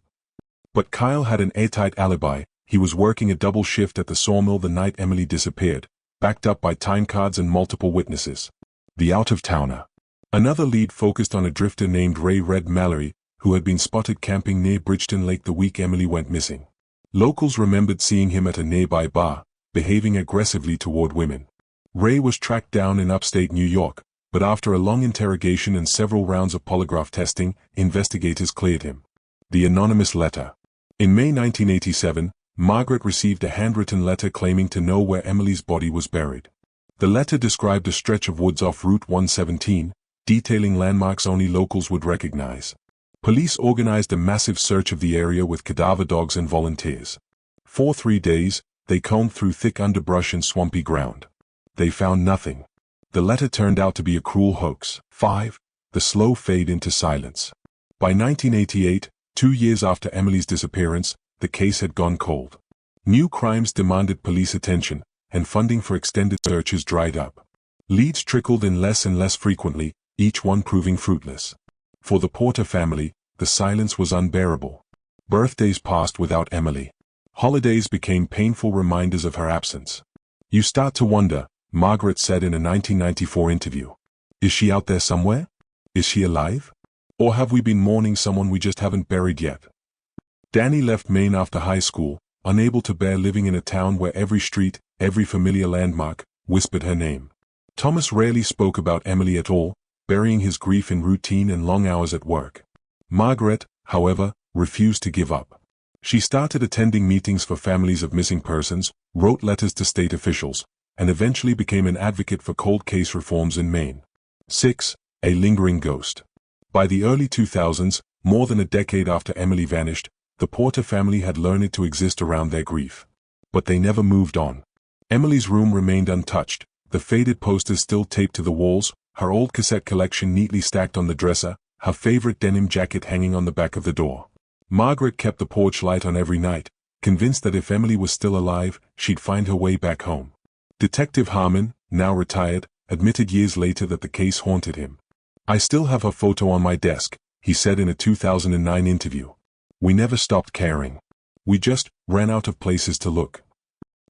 But Kyle had an airtight alibi. He was working a double shift at the sawmill the night Emily disappeared, backed up by time cards and multiple witnesses. The out-of-towner. Another lead focused on a drifter named Ray Red Mallory, who had been spotted camping near Bridgeton Lake the week Emily went missing. Locals remembered seeing him at a nearby bar, behaving aggressively toward women. Ray was tracked down in upstate New York, but after a long interrogation and several rounds of polygraph testing, investigators cleared him. The anonymous letter. In May 1987, Margaret received a handwritten letter claiming to know where Emily's body was buried. The letter described a stretch of woods off Route 117, detailing landmarks only locals would recognize. Police organized a massive search of the area with cadaver dogs and volunteers. For 3 days, they combed through thick underbrush and swampy ground. They found nothing. The letter turned out to be a cruel hoax. 5. The slow fade into silence. By 1988, 2 years after Emily's disappearance, the case had gone cold. New crimes demanded police attention, and funding for extended searches dried up. Leads trickled in less and less frequently, each one proving fruitless. For the Porter family, the silence was unbearable. Birthdays passed without Emily. Holidays became painful reminders of her absence. You start to wonder, Margaret said in a 1994 interview. Is she out there somewhere? Is she alive? Or have we been mourning someone we just haven't buried yet? Danny left Maine after high school, unable to bear living in a town where every street, every familiar landmark, whispered her name. Thomas rarely spoke about Emily at all, burying his grief in routine and long hours at work. Margaret, however, refused to give up. She started attending meetings for families of missing persons, wrote letters to state officials, and eventually became an advocate for cold case reforms in Maine. 6. A lingering ghost. By the early 2000s, more than a decade after Emily vanished, the Porter family had learned to exist around their grief. But they never moved on. Emily's room remained untouched, the faded posters still taped to the walls, her old cassette collection neatly stacked on the dresser, her favorite denim jacket hanging on the back of the door. Margaret kept the porch light on every night, convinced that if Emily was still alive, she'd find her way back home. Detective Harmon, now retired, admitted years later that the case haunted him. I still have her photo on my desk, he said in a 2009 interview. We never stopped caring. We just ran out of places to look.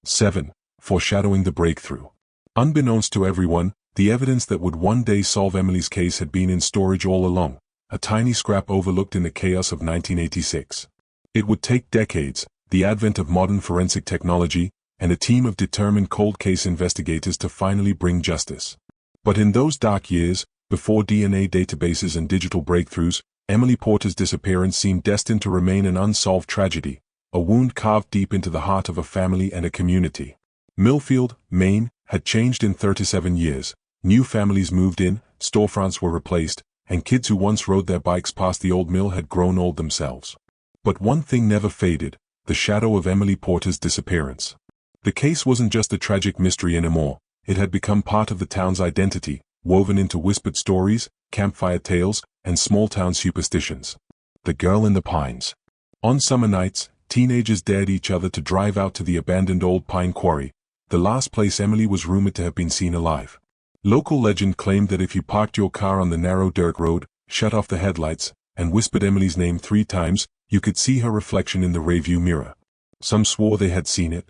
7. Foreshadowing the breakthrough. Unbeknownst to everyone, the evidence that would one day solve Emily's case had been in storage all along, a tiny scrap overlooked in the chaos of 1986. It would take decades, the advent of modern forensic technology, and a team of determined cold case investigators to finally bring justice. But in those dark years, before DNA databases and digital breakthroughs, Emily Porter's disappearance seemed destined to remain an unsolved tragedy, a wound carved deep into the heart of a family and a community. Millfield, Maine, had changed in 37 years. New families moved in, storefronts were replaced, and kids who once rode their bikes past the old mill had grown old themselves. But one thing never faded, the shadow of Emily Porter's disappearance. The case wasn't just a tragic mystery anymore, it had become part of the town's identity, woven into whispered stories, campfire tales, and small-town superstitions. The Girl in the Pines. On summer nights, teenagers dared each other to drive out to the abandoned old pine quarry, the last place Emily was rumored to have been seen alive. Local legend claimed that if you parked your car on the narrow dirt road, shut off the headlights, and whispered Emily's name 3 times, you could see her reflection in the rearview mirror. Some swore they had seen it.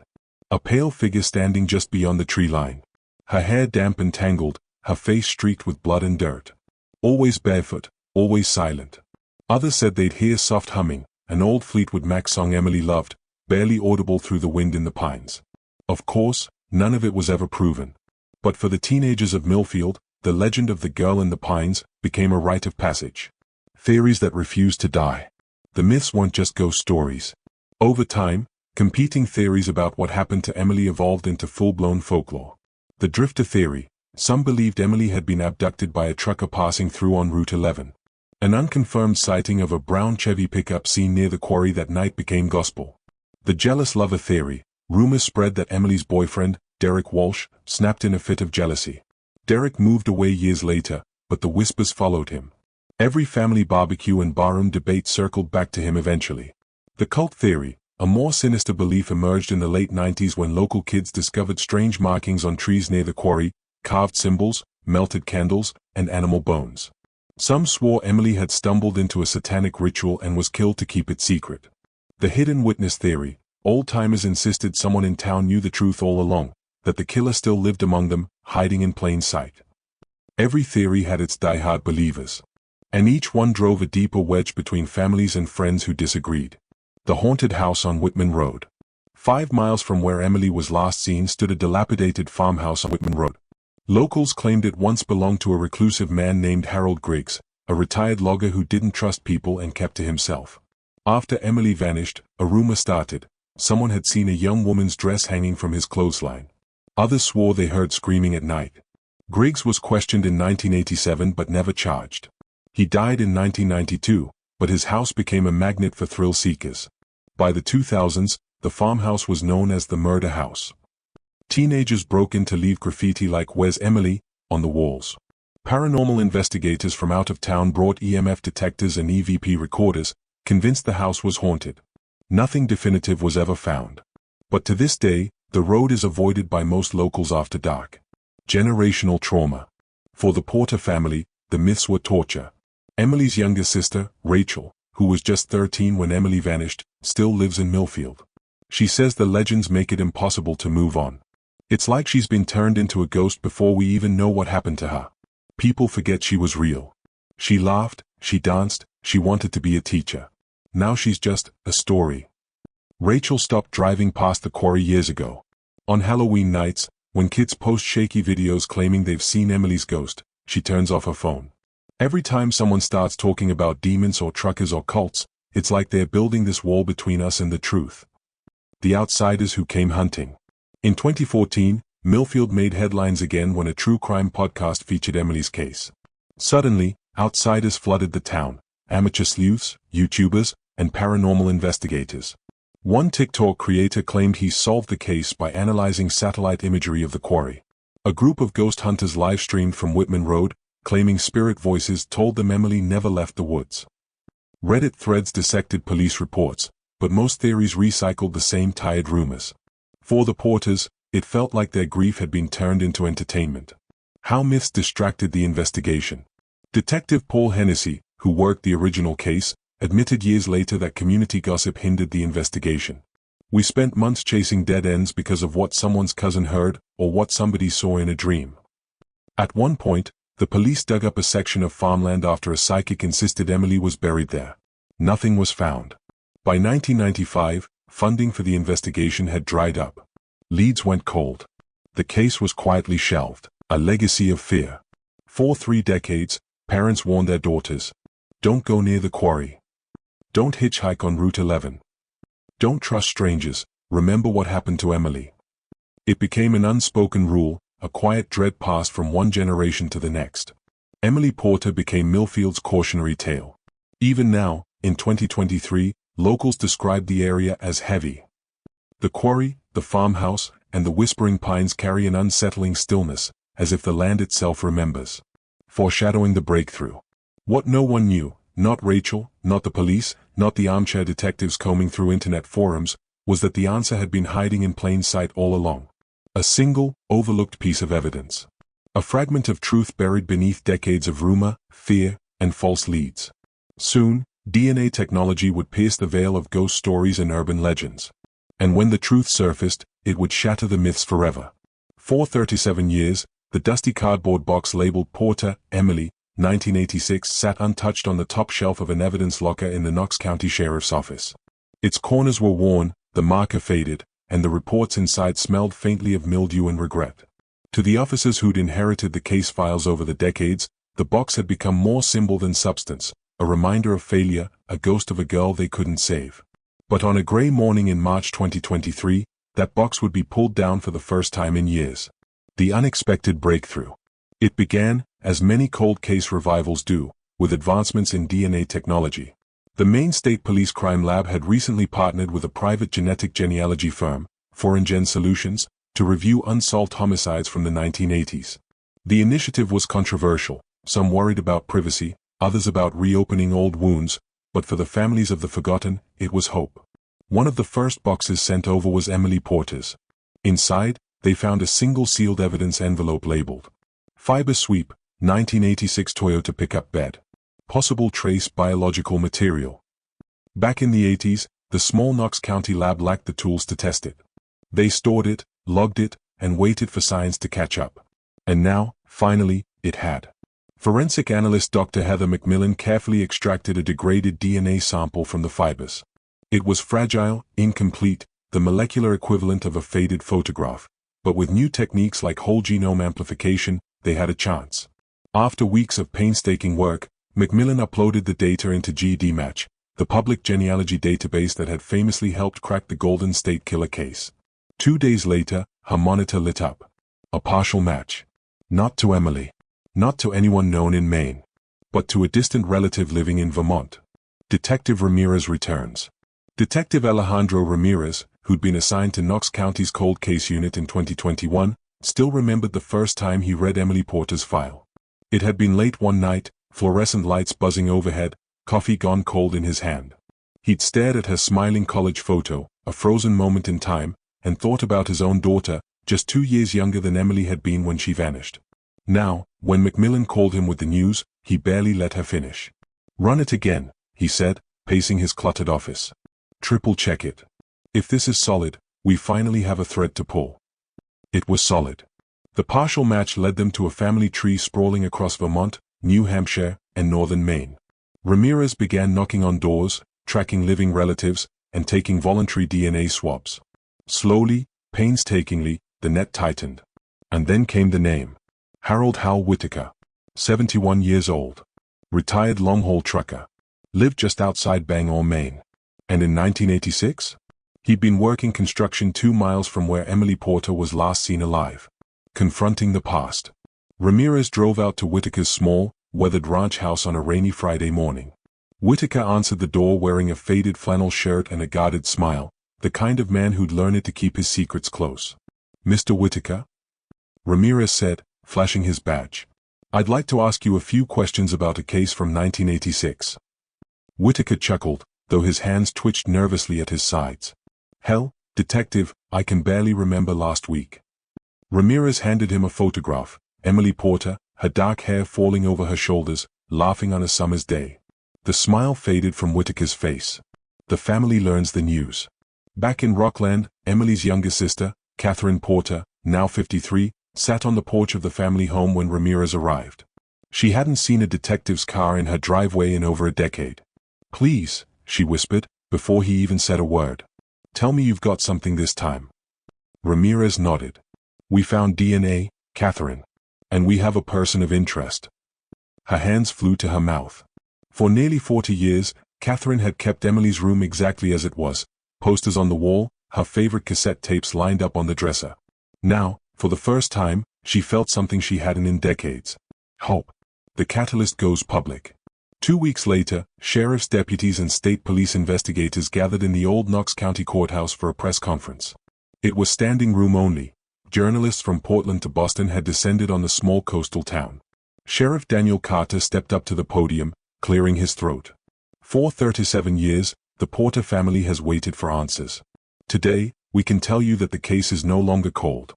A pale figure standing just beyond the tree line. Her hair damp and tangled, her face streaked with blood and dirt. Always barefoot, always silent. Others said they'd hear soft humming, an old Fleetwood Mac song Emily loved, barely audible through the wind in the pines. Of course, none of it was ever proven. But for the teenagers of Millfield, the legend of the Girl in the Pines became a rite of passage. Theories that refused to die. The myths weren't just ghost stories. Over time, competing theories about what happened to Emily evolved into full-blown folklore. The drifter theory. Some believed Emily had been abducted by a trucker passing through on Route 11. An unconfirmed sighting of a brown Chevy pickup seen near the quarry that night became gospel. The jealous lover theory. Rumors spread that Emily's boyfriend, Derek Walsh, snapped in a fit of jealousy. Derek moved away years later, but the whispers followed him. Every family barbecue and barroom debate circled back to him eventually. The cult theory. A more sinister belief emerged in the late 90s when local kids discovered strange markings on trees near the quarry, carved symbols, melted candles, and animal bones. Some swore Emily had stumbled into a satanic ritual and was killed to keep it secret. The hidden witness theory. Old-timers insisted someone in town knew the truth all along, that the killer still lived among them, hiding in plain sight. Every theory had its die-hard believers. And each one drove a deeper wedge between families and friends who disagreed. The haunted house on Whitman Road. 5 miles from where Emily was last seen stood a dilapidated farmhouse on Whitman Road. Locals claimed it once belonged to a reclusive man named Harold Griggs, a retired logger who didn't trust people and kept to himself. After Emily vanished, a rumor started. Someone had seen a young woman's dress hanging from his clothesline. Others swore they heard screaming at night. Griggs was questioned in 1987 but never charged. He died in 1992, but his house became a magnet for thrill seekers. By the 2000s, the farmhouse was known as the Murder House. Teenagers broke in to leave graffiti like "Where's Emily?" on the walls. Paranormal investigators from out of town brought EMF detectors and EVP recorders, convinced the house was haunted. Nothing definitive was ever found. But to this day, the road is avoided by most locals after dark. Generational trauma. For the Porter family, the myths were torture. Emily's younger sister, Rachel, who was just 13 when Emily vanished, still lives in Millfield. She says the legends make it impossible to move on. It's like she's been turned into a ghost before we even know what happened to her. People forget she was real. She laughed, she danced, she wanted to be a teacher. Now she's just a story. Rachel stopped driving past the quarry years ago. On Halloween nights, when kids post shaky videos claiming they've seen Emily's ghost, she turns off her phone. Every time someone starts talking about demons or truckers or cults, it's like they're building this wall between us and the truth. The outsiders who came hunting. In 2014, Millfield made headlines again when a true crime podcast featured Emily's case. Suddenly, outsiders flooded the town. Amateur sleuths, YouTubers, and paranormal investigators. One TikTok creator claimed he solved the case by analyzing satellite imagery of the quarry. A group of ghost hunters live-streamed from Whitman Road, claiming spirit voices told them Emily never left the woods. Reddit threads dissected police reports, but most theories recycled the same tired rumors. For the Porters, it felt like their grief had been turned into entertainment. How myths distracted the investigation. Detective Paul Hennessy, who worked the original case, admitted years later that community gossip hindered the investigation. We spent months chasing dead ends because of what someone's cousin heard, or what somebody saw in a dream. At one point, the police dug up a section of farmland after a psychic insisted Emily was buried there. Nothing was found. By 1995, funding for the investigation had dried up. Leads went cold. The case was quietly shelved, a legacy of fear. For 3 decades, parents warned their daughters, "Don't go near the quarry. Don't hitchhike on Route 11. Don't trust strangers, remember what happened to Emily." It became an unspoken rule, a quiet dread passed from one generation to the next. Emily Porter became Millfield's cautionary tale. Even now, in 2023, locals describe the area as heavy. The quarry, the farmhouse, and the whispering pines carry an unsettling stillness, as if the land itself remembers. Foreshadowing the breakthrough. What no one knew, not Rachel, not the police, not the armchair detectives combing through internet forums, was that the answer had been hiding in plain sight all along. A single, overlooked piece of evidence. A fragment of truth buried beneath decades of rumor, fear, and false leads. Soon, DNA technology would pierce the veil of ghost stories and urban legends. And when the truth surfaced, it would shatter the myths forever. For 37 years, the dusty cardboard box labeled Porter, Emily, 1986 sat untouched on the top shelf of an evidence locker in the Knox County Sheriff's Office. Its corners were worn, the marker faded, and the reports inside smelled faintly of mildew and regret. To the officers who'd inherited the case files over the decades, the box had become more symbol than substance, a reminder of failure, a ghost of a girl they couldn't save. But on a gray morning in March 2023, that box would be pulled down for the first time in years. The unexpected breakthrough. It began, as many cold case revivals do, with advancements in DNA technology. The Maine State Police Crime Lab had recently partnered with a private genetic genealogy firm, ForeignGen Solutions, to review unsolved homicides from the 1980s. The initiative was controversial, some worried about privacy, others about reopening old wounds, but for the families of the forgotten, it was hope. One of the first boxes sent over was Emily Porter's. Inside, they found a single sealed evidence envelope labeled Fiber Sweep, 1986 Toyota pickup bed. Possible trace biological material. Back in the 80s, the small Knox County lab lacked the tools to test it. They stored it, logged it, and waited for science to catch up. And now, finally, it had. Forensic analyst Dr. Heather McMillan carefully extracted a degraded DNA sample from the fibers. It was fragile, incomplete, the molecular equivalent of a faded photograph, but with new techniques like whole genome amplification, they had a chance. After weeks of painstaking work, McMillan uploaded the data into GEDmatch, the public genealogy database that had famously helped crack the Golden State Killer case. 2 days later, her monitor lit up. A partial match. Not to Emily. Not to anyone known in Maine. But to a distant relative living in Vermont. Detective Ramirez returns. Detective Alejandro Ramirez, who'd been assigned to Knox County's Cold Case Unit in 2021, still remembered the first time he read Emily Porter's file. It had been late one night, fluorescent lights buzzing overhead, coffee gone cold in his hand. He'd stared at her smiling college photo, a frozen moment in time, and thought about his own daughter, just 2 years younger than Emily had been when she vanished. Now, when McMillan called him with the news, he barely let her finish. "Run it again," he said, pacing his cluttered office. "Triple check it. If this is solid, we finally have a thread to pull." It was solid. The partial match led them to a family tree sprawling across Vermont, New Hampshire, and northern Maine. Ramirez began knocking on doors, tracking living relatives, and taking voluntary DNA swabs. Slowly, painstakingly, the net tightened. And then came the name. Harold Hal Whitaker. 71 years old. Retired long-haul trucker. Lived just outside Bangor, Maine. And in 1986? He'd been working construction 2 miles from where Emily Porter was last seen alive. Confronting the past. Ramirez drove out to Whitaker's small, weathered ranch house on a rainy Friday morning. Whitaker answered the door wearing a faded flannel shirt and a guarded smile, the kind of man who'd learned to keep his secrets close. "Mr. Whitaker?" Ramirez said, flashing his badge. "I'd like to ask you a few questions about a case from 1986. Whitaker chuckled, though his hands twitched nervously at his sides. "Hell, detective, I can barely remember last week." Ramirez handed him a photograph, Emily Porter, her dark hair falling over her shoulders, laughing on a summer's day. The smile faded from Whitaker's face. The family learns the news. Back in Rockland, Emily's younger sister, Catherine Porter, now 53, sat on the porch of the family home when Ramirez arrived. She hadn't seen a detective's car in her driveway in over a decade. "Please," she whispered, before he even said a word. "Tell me you've got something this time." Ramirez nodded. "We found DNA, Catherine. And we have a person of interest." Her hands flew to her mouth. For nearly 40 years, Catherine had kept Emily's room exactly as it was, posters on the wall, her favorite cassette tapes lined up on the dresser. Now, for the first time, she felt something she hadn't in decades. Hope. The catalyst goes public. 2 weeks later, sheriff's deputies and state police investigators gathered in the old Knox County courthouse for a press conference. It was standing room only. Journalists from Portland to Boston had descended on the small coastal town. Sheriff Daniel Carter stepped up to the podium, clearing his throat. For 37 years, the Porter family has waited for answers. Today, we can tell you that the case is no longer cold.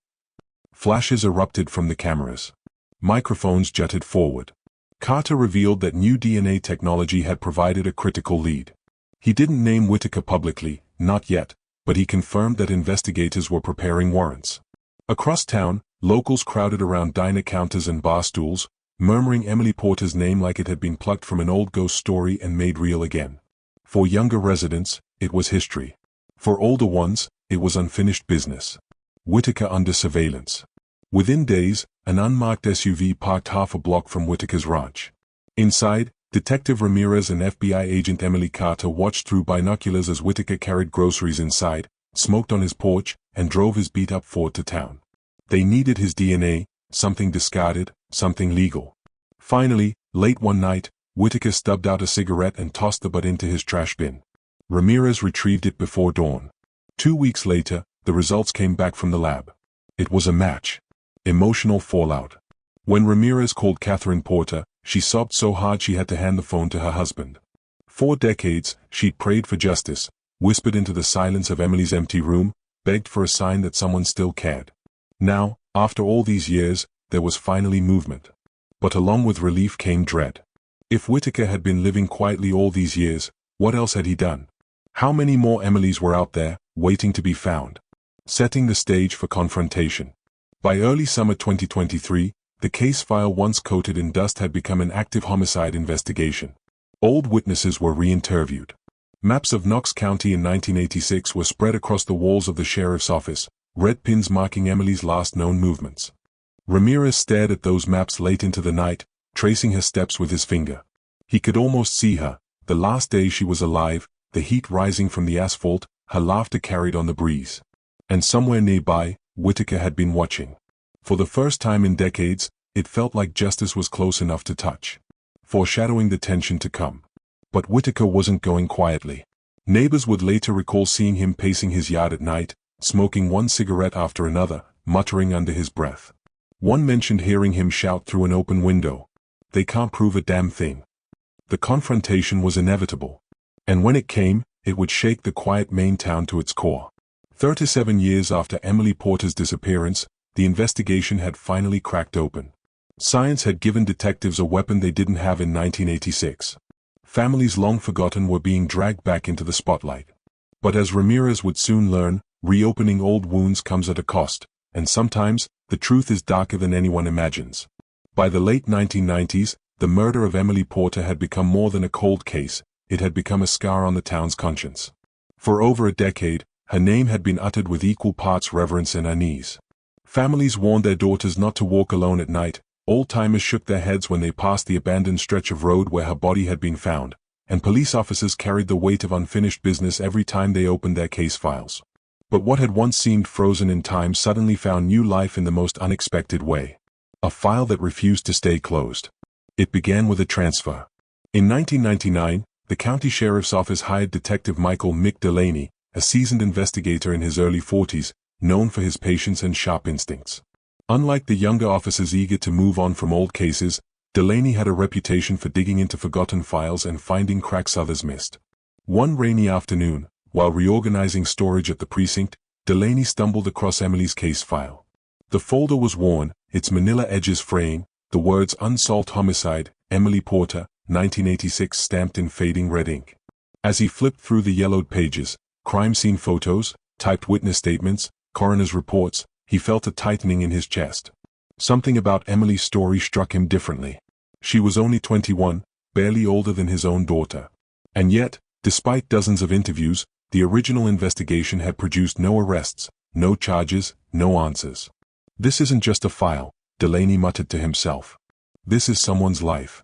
Flashes erupted from the cameras. Microphones jutted forward. Carter revealed that new DNA technology had provided a critical lead. He didn't name Whitaker publicly, not yet, but he confirmed that investigators were preparing warrants. Across town, locals crowded around diner counters and bar stools, murmuring Emily Porter's name like it had been plucked from an old ghost story and made real again. For younger residents, it was history. For older ones, it was unfinished business. Whitaker under surveillance. Within days, an unmarked SUV parked half a block from Whitaker's ranch. Inside, Detective Ramirez and FBI agent Emily Carter watched through binoculars as Whitaker carried groceries inside, smoked on his porch, and drove his beat-up Ford to town. They needed his DNA, something discarded, something legal. Finally, late one night, Whitaker stubbed out a cigarette and tossed the butt into his trash bin. Ramirez retrieved it before dawn. 2 weeks later, the results came back from the lab. It was a match. Emotional fallout. When Ramirez called Catherine Porter, she sobbed so hard she had to hand the phone to her husband. 4 decades, she'd prayed for justice, whispered into the silence of Emily's empty room, begged for a sign that someone still cared. Now, after all these years, there was finally movement. But along with relief came dread. If Whitaker had been living quietly all these years, what else had he done? How many more Emilys were out there, waiting to be found? Setting the stage for confrontation. By early summer 2023, the case file once coated in dust had become an active homicide investigation. Old witnesses were re-interviewed. Maps of Knox County in 1986 were spread across the walls of the sheriff's office, red pins marking Emily's last known movements. Ramirez stared at those maps late into the night, tracing her steps with his finger. He could almost see her, the last day she was alive, the heat rising from the asphalt, her laughter carried on the breeze. And somewhere nearby, Whitaker had been watching. For the first time in decades, it felt like justice was close enough to touch, foreshadowing the tension to come. But Whitaker wasn't going quietly. Neighbors would later recall seeing him pacing his yard at night, smoking one cigarette after another, muttering under his breath. One mentioned hearing him shout through an open window, "They can't prove a damn thing." The confrontation was inevitable. And when it came, it would shake the quiet Maine town to its core. 37 years after Emily Porter's disappearance, the investigation had finally cracked open. Science had given detectives a weapon they didn't have in 1986. Families long forgotten were being dragged back into the spotlight. But as Ramirez would soon learn, reopening old wounds comes at a cost, and sometimes, the truth is darker than anyone imagines. By the late 1990s, the murder of Emily Porter had become more than a cold case, it had become a scar on the town's conscience. For over a decade, her name had been uttered with equal parts reverence and unease. Families warned their daughters not to walk alone at night, old-timers shook their heads when they passed the abandoned stretch of road where her body had been found, and police officers carried the weight of unfinished business every time they opened their case files. But what had once seemed frozen in time suddenly found new life in the most unexpected way. A file that refused to stay closed. It began with a transfer. In 1999, the county sheriff's office hired Detective Michael Mick Delaney, a seasoned investigator in his early 40s, known for his patience and sharp instincts. Unlike the younger officers eager to move on from old cases, Delaney had a reputation for digging into forgotten files and finding cracks others missed. One rainy afternoon, while reorganizing storage at the precinct, Delaney stumbled across Emily's case file. The folder was worn, its manila edges fraying, the words "Unsolved Homicide, Emily Porter, 1986" stamped in fading red ink. As he flipped through the yellowed pages, crime scene photos, typed witness statements, coroner's reports, he felt a tightening in his chest. Something about Emily's story struck him differently. She was only 21, barely older than his own daughter. And yet, despite dozens of interviews, the original investigation had produced no arrests, no charges, no answers. "This isn't just a file," Delaney muttered to himself. "This is someone's life."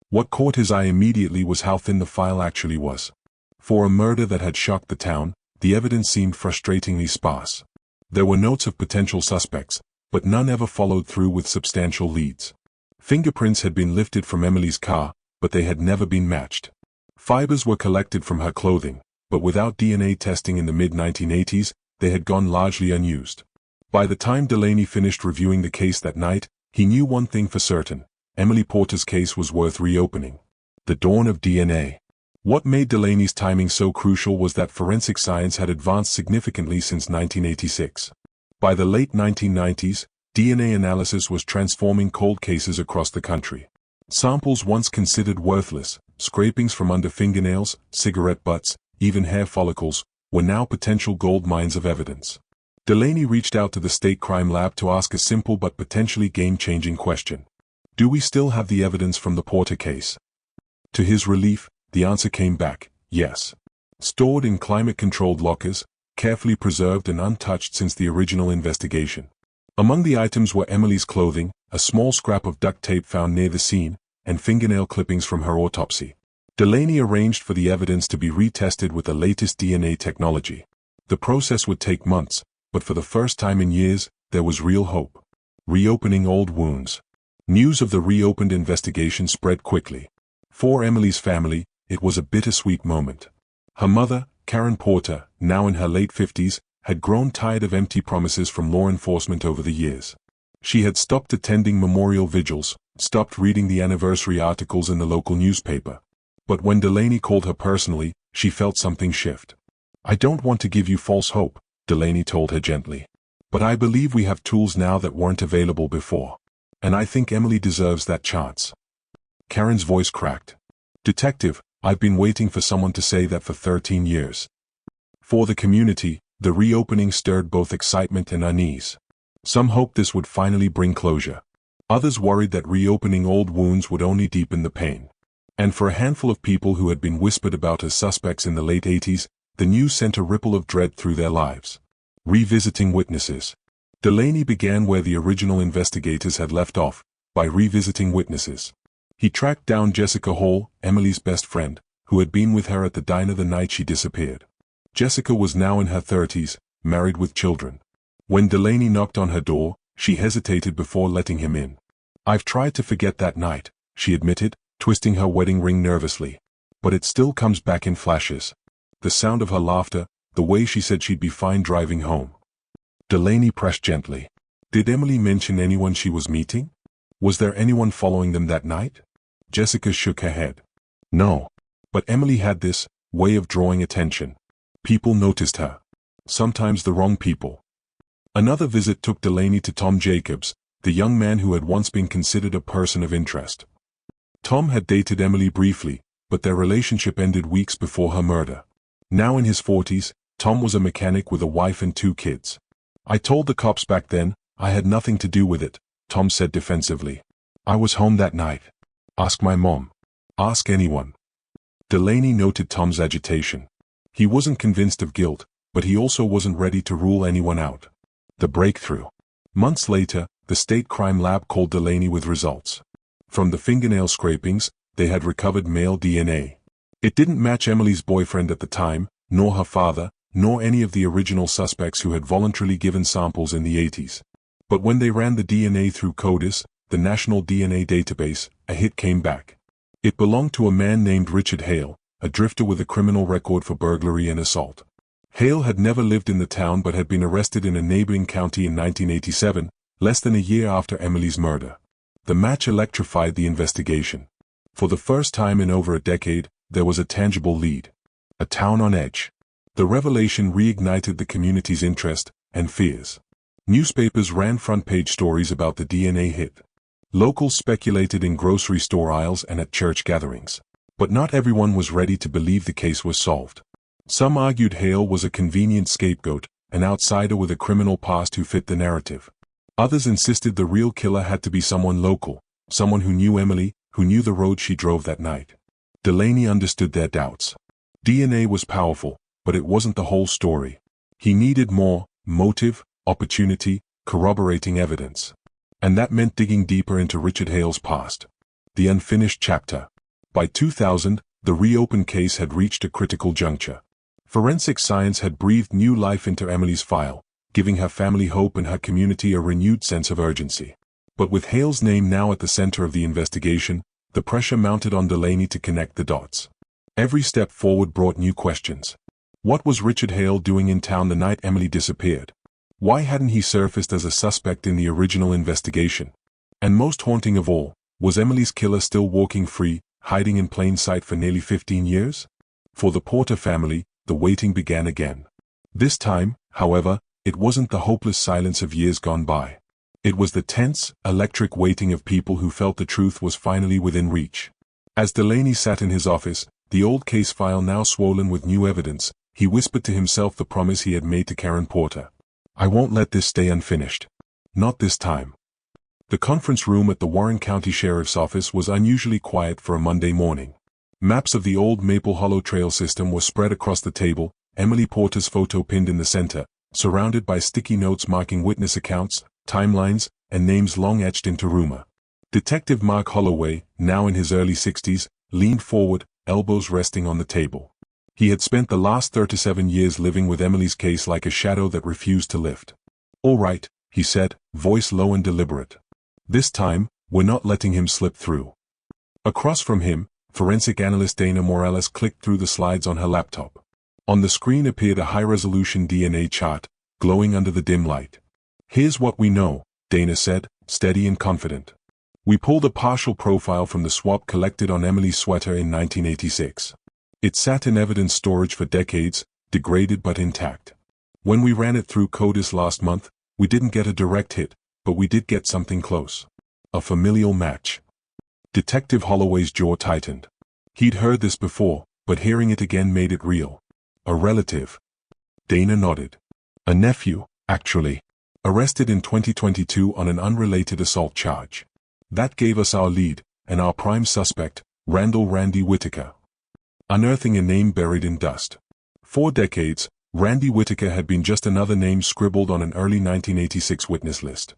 What caught his eye immediately was how thin the file actually was. For a murder that had shocked the town, the evidence seemed frustratingly sparse. There were notes of potential suspects, but none ever followed through with substantial leads. Fingerprints had been lifted from Emily's car, but they had never been matched. Fibers were collected from her clothing, but without DNA testing in the mid-1980s, they had gone largely unused. By the time Delaney finished reviewing the case that night, he knew one thing for certain: Emily Porter's case was worth reopening. The dawn of DNA. What made Delaney's timing so crucial was that forensic science had advanced significantly since 1986. By the late 1990s, DNA analysis was transforming cold cases across the country. Samples once considered worthless, scrapings from under fingernails, cigarette butts, even hair follicles, were now potential gold mines of evidence. Delaney reached out to the state crime lab to ask a simple but potentially game-changing question. Do we still have the evidence from the Porter case? To his relief, the answer came back, yes. Stored in climate-controlled lockers, carefully preserved and untouched since the original investigation. Among the items were Emily's clothing, a small scrap of duct tape found near the scene, and fingernail clippings from her autopsy. Delaney arranged for the evidence to be retested with the latest DNA technology. The process would take months, but for the first time in years, there was real hope. Reopening old wounds. News of the reopened investigation spread quickly. For Emily's family, it was a bittersweet moment. Her mother, Karen Porter, now in her late 50s, had grown tired of empty promises from law enforcement over the years. She had stopped attending memorial vigils, stopped reading the anniversary articles in the local newspaper. But when Delaney called her personally, she felt something shift. "I don't want to give you false hope," Delaney told her gently. "But I believe we have tools now that weren't available before. And I think Emily deserves that chance." Karen's voice cracked. "Detective, I've been waiting for someone to say that for 13 years. For the community, the reopening stirred both excitement and unease. Some hoped this would finally bring closure. Others worried that reopening old wounds would only deepen the pain. And for a handful of people who had been whispered about as suspects in the late 80s, the news sent a ripple of dread through their lives. Revisiting witnesses. Delaney began where the original investigators had left off, by revisiting witnesses. He tracked down Jessica Hall, Emily's best friend, who had been with her at the diner the night she disappeared. Jessica was now in her 30s, married with children. When Delaney knocked on her door, she hesitated before letting him in. "I've tried to forget that night," she admitted, twisting her wedding ring nervously. "But it still comes back in flashes. The sound of her laughter, the way she said she'd be fine driving home." Delaney pressed gently. "Did Emily mention anyone she was meeting? Was there anyone following them that night?" Jessica shook her head. "No. But Emily had this way of drawing attention. People noticed her. Sometimes the wrong people." Another visit took Delaney to Tom Jacobs, the young man who had once been considered a person of interest. Tom had dated Emily briefly, but their relationship ended weeks before her murder. Now in his 40s, Tom was a mechanic with a wife and 2 kids. "I told the cops back then, I had nothing to do with it," Tom said defensively. "I was home that night. Ask my mom. Ask anyone." Delaney noted Tom's agitation. He wasn't convinced of guilt, but he also wasn't ready to rule anyone out. The breakthrough. Months later, the state crime lab called Delaney with results. From the fingernail scrapings, they had recovered male DNA. It didn't match Emily's boyfriend at the time, nor her father, nor any of the original suspects who had voluntarily given samples in the 80s. But when they ran the DNA through CODIS, the National DNA Database, a hit came back. It belonged to a man named Richard Hale, a drifter with a criminal record for burglary and assault. Hale had never lived in the town but had been arrested in a neighboring county in 1987, less than a year after Emily's murder. The match electrified the investigation. For the first time in over a decade, there was a tangible lead. A town on edge. The revelation reignited the community's interest and fears. Newspapers ran front-page stories about the DNA hit. Locals speculated in grocery store aisles and at church gatherings. But not everyone was ready to believe the case was solved. Some argued Hale was a convenient scapegoat, an outsider with a criminal past who fit the narrative. Others insisted the real killer had to be someone local, someone who knew Emily, who knew the road she drove that night. Delaney understood their doubts. DNA was powerful, but it wasn't the whole story. He needed more: motive, opportunity, corroborating evidence. And that meant digging deeper into Richard Hale's past. The unfinished chapter. By 2000, the reopened case had reached a critical juncture. Forensic science had breathed new life into Emily's file, giving her family hope and her community a renewed sense of urgency. But with Hale's name now at the center of the investigation, the pressure mounted on Delaney to connect the dots. Every step forward brought new questions. What was Richard Hale doing in town the night Emily disappeared? Why hadn't he surfaced as a suspect in the original investigation? And most haunting of all, was Emily's killer still walking free, hiding in plain sight for nearly 15 years? For the Porter family, the waiting began again. This time, however, it wasn't the hopeless silence of years gone by. It was the tense, electric waiting of people who felt the truth was finally within reach. As Delaney sat in his office, the old case file now swollen with new evidence, he whispered to himself the promise he had made to Karen Porter. "I won't let this stay unfinished. Not this time." The conference room at the Warren County Sheriff's Office was unusually quiet for a Monday morning. Maps of the old Maple Hollow Trail system were spread across the table, Emily Porter's photo pinned in the center, surrounded by sticky notes marking witness accounts, timelines, and names long etched into rumor. Detective Mark Holloway, now in his early 60s, leaned forward, elbows resting on the table. He had spent the last 37 years living with Emily's case like a shadow that refused to lift. "All right," he said, voice low and deliberate. "This time, we're not letting him slip through." Across from him, forensic analyst Dana Morales clicked through the slides on her laptop. On the screen appeared a high-resolution DNA chart, glowing under the dim light. "Here's what we know," Dana said, steady and confident. "We pulled a partial profile from the swab collected on Emily's sweater in 1986. It sat in evidence storage for decades, degraded but intact. When we ran it through CODIS last month, we didn't get a direct hit, but we did get something close. A familial match." Detective Holloway's jaw tightened. He'd heard this before, but hearing it again made it real. "A relative?" Dana nodded. "A nephew, actually. Arrested in 2022 on an unrelated assault charge. That gave us our lead, and our prime suspect, Randy Whitaker. Unearthing a name buried in dust. 4 decades, Randy Whitaker had been just another name scribbled on an early 1986 witness list.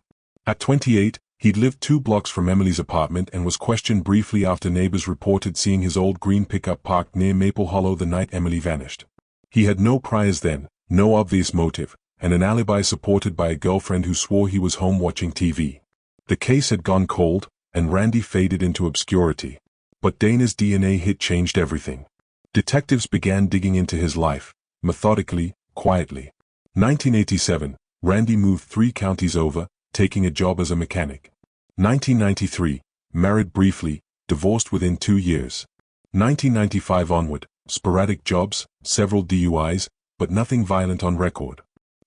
At 28, he'd lived 2 blocks from Emily's apartment and was questioned briefly after neighbors reported seeing his old green pickup parked near Maple Hollow the night Emily vanished. He had no priors then, no obvious motive, and an alibi supported by a girlfriend who swore he was home watching TV. The case had gone cold, and Randy faded into obscurity. But Dana's DNA hit changed everything. Detectives began digging into his life, methodically, quietly. 1987, Randy moved 3 counties over, taking a job as a mechanic. 1993, married briefly, divorced within 2 years. 1995 onward, sporadic jobs, several DUIs, but nothing violent on record.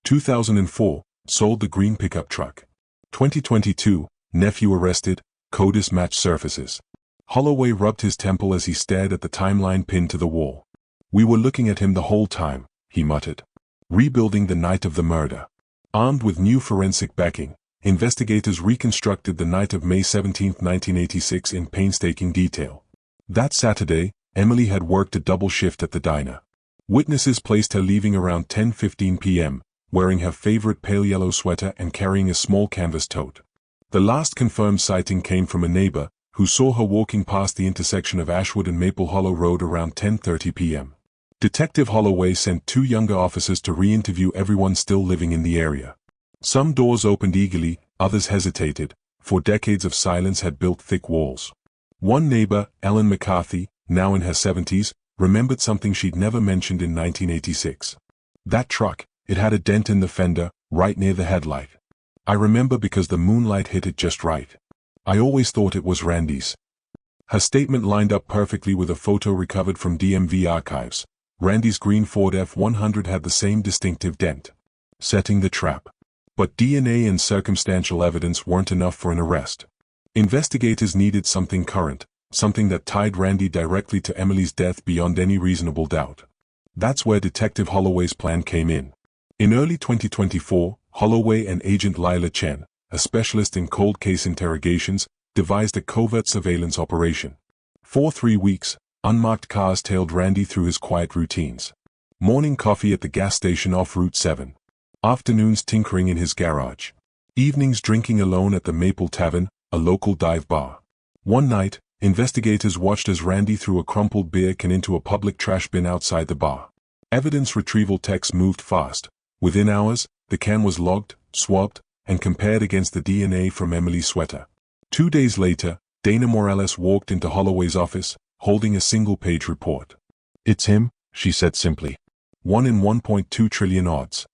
2004, sold the green pickup truck. 2022, nephew arrested, CODIS match surfaces. Holloway rubbed his temple as he stared at the timeline pinned to the wall. "We were looking at him the whole time," he muttered. Rebuilding the night of the murder. Armed with new forensic backing, investigators reconstructed the night of May 17, 1986 in painstaking detail. That Saturday, Emily had worked a double shift at the diner. Witnesses placed her leaving around 10:15 p.m., wearing her favorite pale yellow sweater and carrying a small canvas tote. The last confirmed sighting came from a neighbor, who saw her walking past the intersection of Ashwood and Maple Hollow Road around 10:30 p.m. Detective Holloway sent 2 younger officers to re-interview everyone still living in the area. Some doors opened eagerly, others hesitated, for decades of silence had built thick walls. One neighbor, Ellen McCarthy, now in her 70s, remembered something she'd never mentioned in 1986. "That truck, it had a dent in the fender, right near the headlight. I remember because the moonlight hit it just right. I always thought it was Randy's." Her statement lined up perfectly with a photo recovered from DMV archives. Randy's green Ford F-100 had the same distinctive dent. Setting the trap. But DNA and circumstantial evidence weren't enough for an arrest. Investigators needed something current, something that tied Randy directly to Emily's death beyond any reasonable doubt. That's where Detective Holloway's plan came in. In early 2024, Holloway and Agent Lila Chen, a specialist in cold case interrogations, devised a covert surveillance operation. For 3 weeks, unmarked cars tailed Randy through his quiet routines. Morning coffee at the gas station off Route 7. Afternoons tinkering in his garage. Evenings drinking alone at the Maple Tavern, a local dive bar. One night, investigators watched as Randy threw a crumpled beer can into a public trash bin outside the bar. Evidence retrieval techs moved fast. Within hours, the can was logged, swabbed, and compared against the DNA from Emily's sweater. 2 days later, Dana Morales walked into Holloway's office, holding a single-page report. "It's him," she said simply. 1 in 1.2 trillion odds.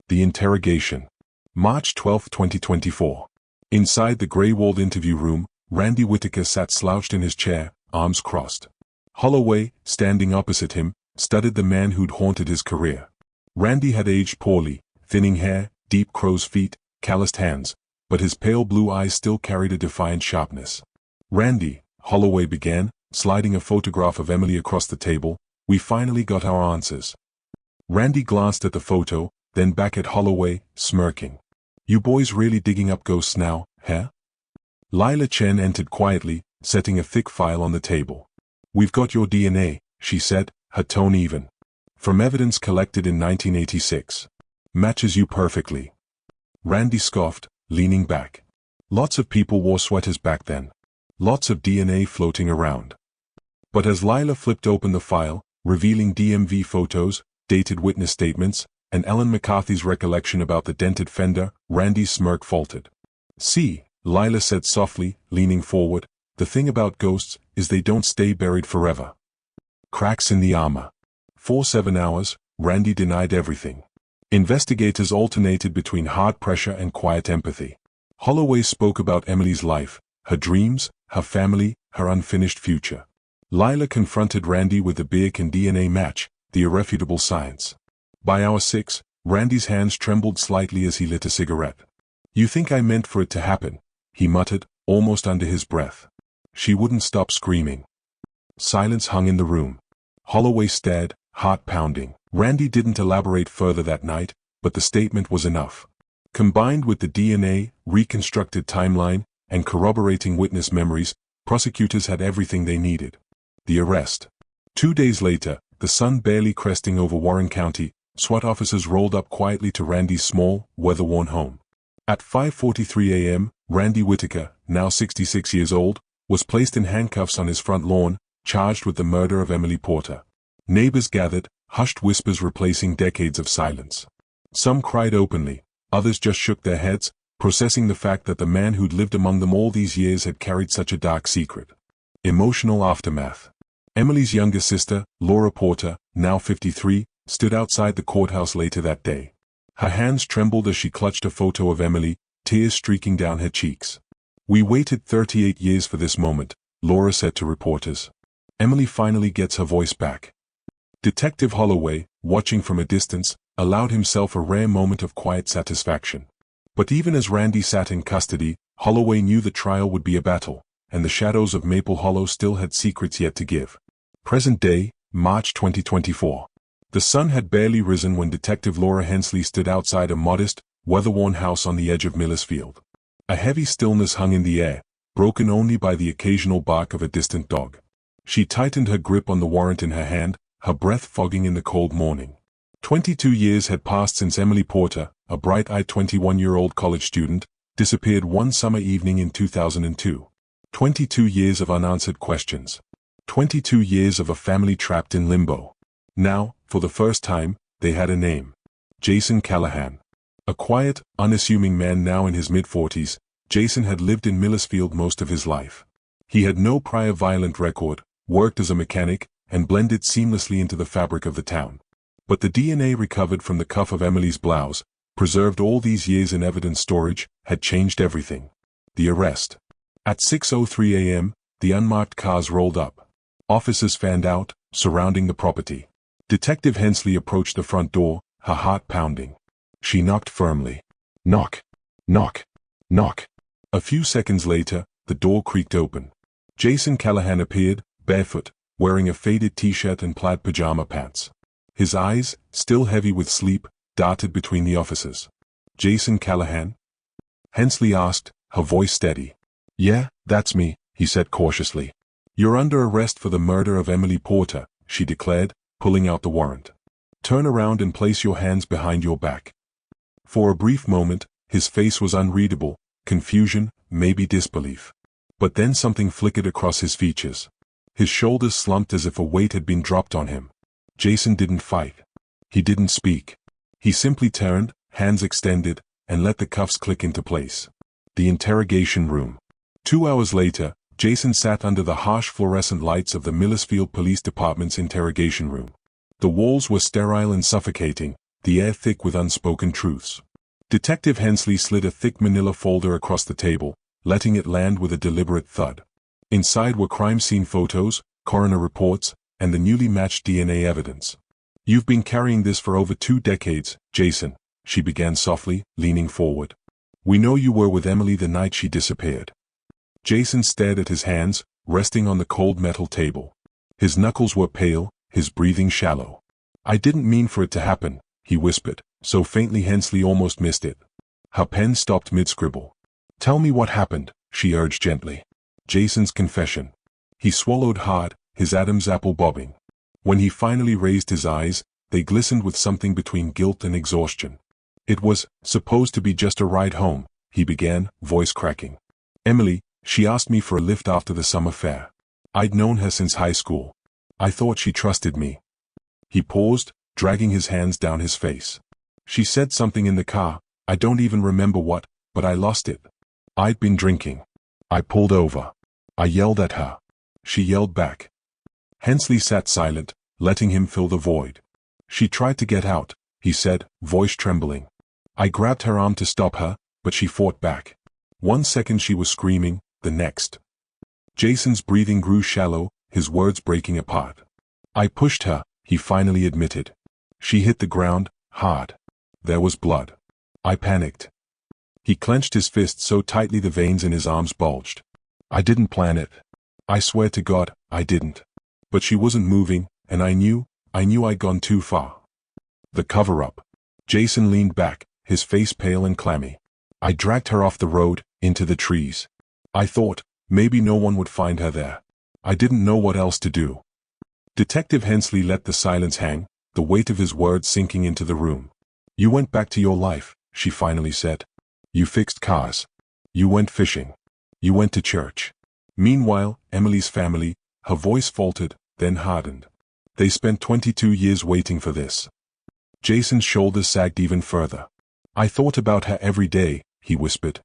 The interrogation. March 12, 2024. Inside the gray-walled interview room, Randy Whitaker sat slouched in his chair, arms crossed. Holloway, standing opposite him, studied the man who'd haunted his career. Randy had aged poorly, thinning hair, deep crow's feet, calloused hands, but his pale blue eyes still carried a defiant sharpness. "Randy," Holloway began, sliding a photograph of Emily across the table, "we finally got our answers." Randy glanced at the photo, then back at Holloway, smirking. "You boys really digging up ghosts now, huh?" Lila Chen entered quietly, setting a thick file on the table. "We've got your DNA," she said, her tone even. "From evidence collected in 1986. Matches you perfectly." Randy scoffed, leaning back. Lots of people wore sweaters back then. Lots of DNA floating around. But as Lila flipped open the file, revealing DMV photos, dated witness statements, and Ellen McCarthy's recollection about the dented fender, Randy's smirk faltered. "See," Lila said softly, leaning forward, The thing about ghosts is they don't stay buried forever. Cracks in the armor. For 7 hours, Randy denied everything. Investigators alternated between hard pressure and quiet empathy. Holloway spoke about Emily's life, her dreams, her family, her unfinished future. Lila confronted Randy with the Birk and DNA match, the irrefutable science. By hour 6, Randy's hands trembled slightly as he lit a cigarette. "You think I meant for it to happen?" he muttered, almost under his breath. She wouldn't stop screaming. Silence hung in the room. Holloway stared, heart pounding. Randy didn't elaborate further that night, but the statement was enough. Combined with the DNA, reconstructed timeline, and corroborating witness memories, prosecutors had everything they needed. The arrest. 2 days later, the sun barely cresting over Warren County, SWAT officers rolled up quietly to Randy's small, weather-worn home. At 5:43 a.m., Randy Whitaker, now 66 years old, was placed in handcuffs on his front lawn, charged with the murder of Emily Porter. Neighbors gathered, hushed whispers replacing decades of silence. Some cried openly, others just shook their heads, processing the fact that the man who'd lived among them all these years had carried such a dark secret. Emotional aftermath. Emily's younger sister, Laura Porter, now 53, stood outside the courthouse later that day. Her hands trembled as she clutched a photo of Emily, tears streaking down her cheeks. "We waited 38 years for this moment," Laura said to reporters. Emily finally gets her voice back. Detective Holloway, watching from a distance, allowed himself a rare moment of quiet satisfaction. But even as Randy sat in custody, Holloway knew the trial would be a battle, and the shadows of Maple Hollow still had secrets yet to give. Present day, March 2024. The sun had barely risen when Detective Laura Hensley stood outside a modest, weather-worn house on the edge of Millersfield. A heavy stillness hung in the air, broken only by the occasional bark of a distant dog. She tightened her grip on the warrant in her hand, her breath fogging in the cold morning. 22 years had passed since Emily Porter, a bright-eyed 21-year-old college student, disappeared one summer evening in 2002. 22 years of unanswered questions. 22 years of a family trapped in limbo. Now, for the first time, they had a name. Jason Callahan. A quiet, unassuming man now in his mid-40s, Jason had lived in Millersfield most of his life. He had no prior violent record, worked as a mechanic, and blended seamlessly into the fabric of the town. But the DNA recovered from the cuff of Emily's blouse, preserved all these years in evidence storage, had changed everything. The arrest. At 6:03 a.m., the unmarked cars rolled up. Officers fanned out, surrounding the property. Detective Hensley approached the front door, her heart pounding. She knocked firmly. Knock. Knock. Knock. A few seconds later, the door creaked open. Jason Callahan appeared, barefoot, wearing a faded t-shirt and plaid pajama pants. His eyes, still heavy with sleep, darted between the officers. "Jason Callahan?" Hensley asked, her voice steady. "Yeah, that's me," he said cautiously. "You're under arrest for the murder of Emily Porter," she declared, pulling out the warrant. "Turn around and place your hands behind your back." For a brief moment, his face was unreadable, confusion, maybe disbelief. But then something flickered across his features. His shoulders slumped as if a weight had been dropped on him. Jason didn't fight. He didn't speak. He simply turned, hands extended, and let the cuffs click into place. The interrogation room. 2 hours later, Jason sat under the harsh fluorescent lights of the Millersfield Police Department's interrogation room. The walls were sterile and suffocating, the air thick with unspoken truths. Detective Hensley slid a thick manila folder across the table, letting it land with a deliberate thud. Inside were crime scene photos, coroner reports, and the newly matched DNA evidence. "You've been carrying this for over 2 decades, Jason," she began softly, leaning forward. "We know you were with Emily the night she disappeared." Jason stared at his hands, resting on the cold metal table. His knuckles were pale, his breathing shallow. "I didn't mean for it to happen," he whispered, so faintly Hensley almost missed it. Her pen stopped mid-scribble. "Tell me what happened," she urged gently. Jason's confession. He swallowed hard, his Adam's apple bobbing. When he finally raised his eyes, they glistened with something between guilt and exhaustion. "It was supposed to be just a ride home," he began, voice cracking. "Emily, she asked me for a lift after the summer fair. I'd known her since high school. I thought she trusted me." He paused, dragging his hands down his face. "She said something in the car, I don't even remember what, but I lost it. I'd been drinking. I pulled over. I yelled at her. She yelled back. Hensley sat silent, letting him fill the void. She tried to get out, he said, voice trembling. I grabbed her arm to stop her, but she fought back. 1 second she was screaming, the next. Jason's breathing grew shallow, his words breaking apart. I pushed her, he finally admitted. She hit the ground, hard. There was blood. I panicked. He clenched his fist so tightly the veins in his arms bulged. I didn't plan it. I swear to God, I didn't. But she wasn't moving, and I knew I'd gone too far. The cover-up. Jason leaned back, his face pale and clammy. I dragged her off the road, into the trees. I thought, maybe no one would find her there. I didn't know what else to do. Detective Hensley let the silence hang, the weight of his words sinking into the room. You went back to your life, she finally said. You fixed cars. You went fishing. You went to church. Meanwhile, Emily's family, her voice faltered, then hardened. They spent 22 years waiting for this. Jason's shoulders sagged even further. I thought about her every day, he whispered.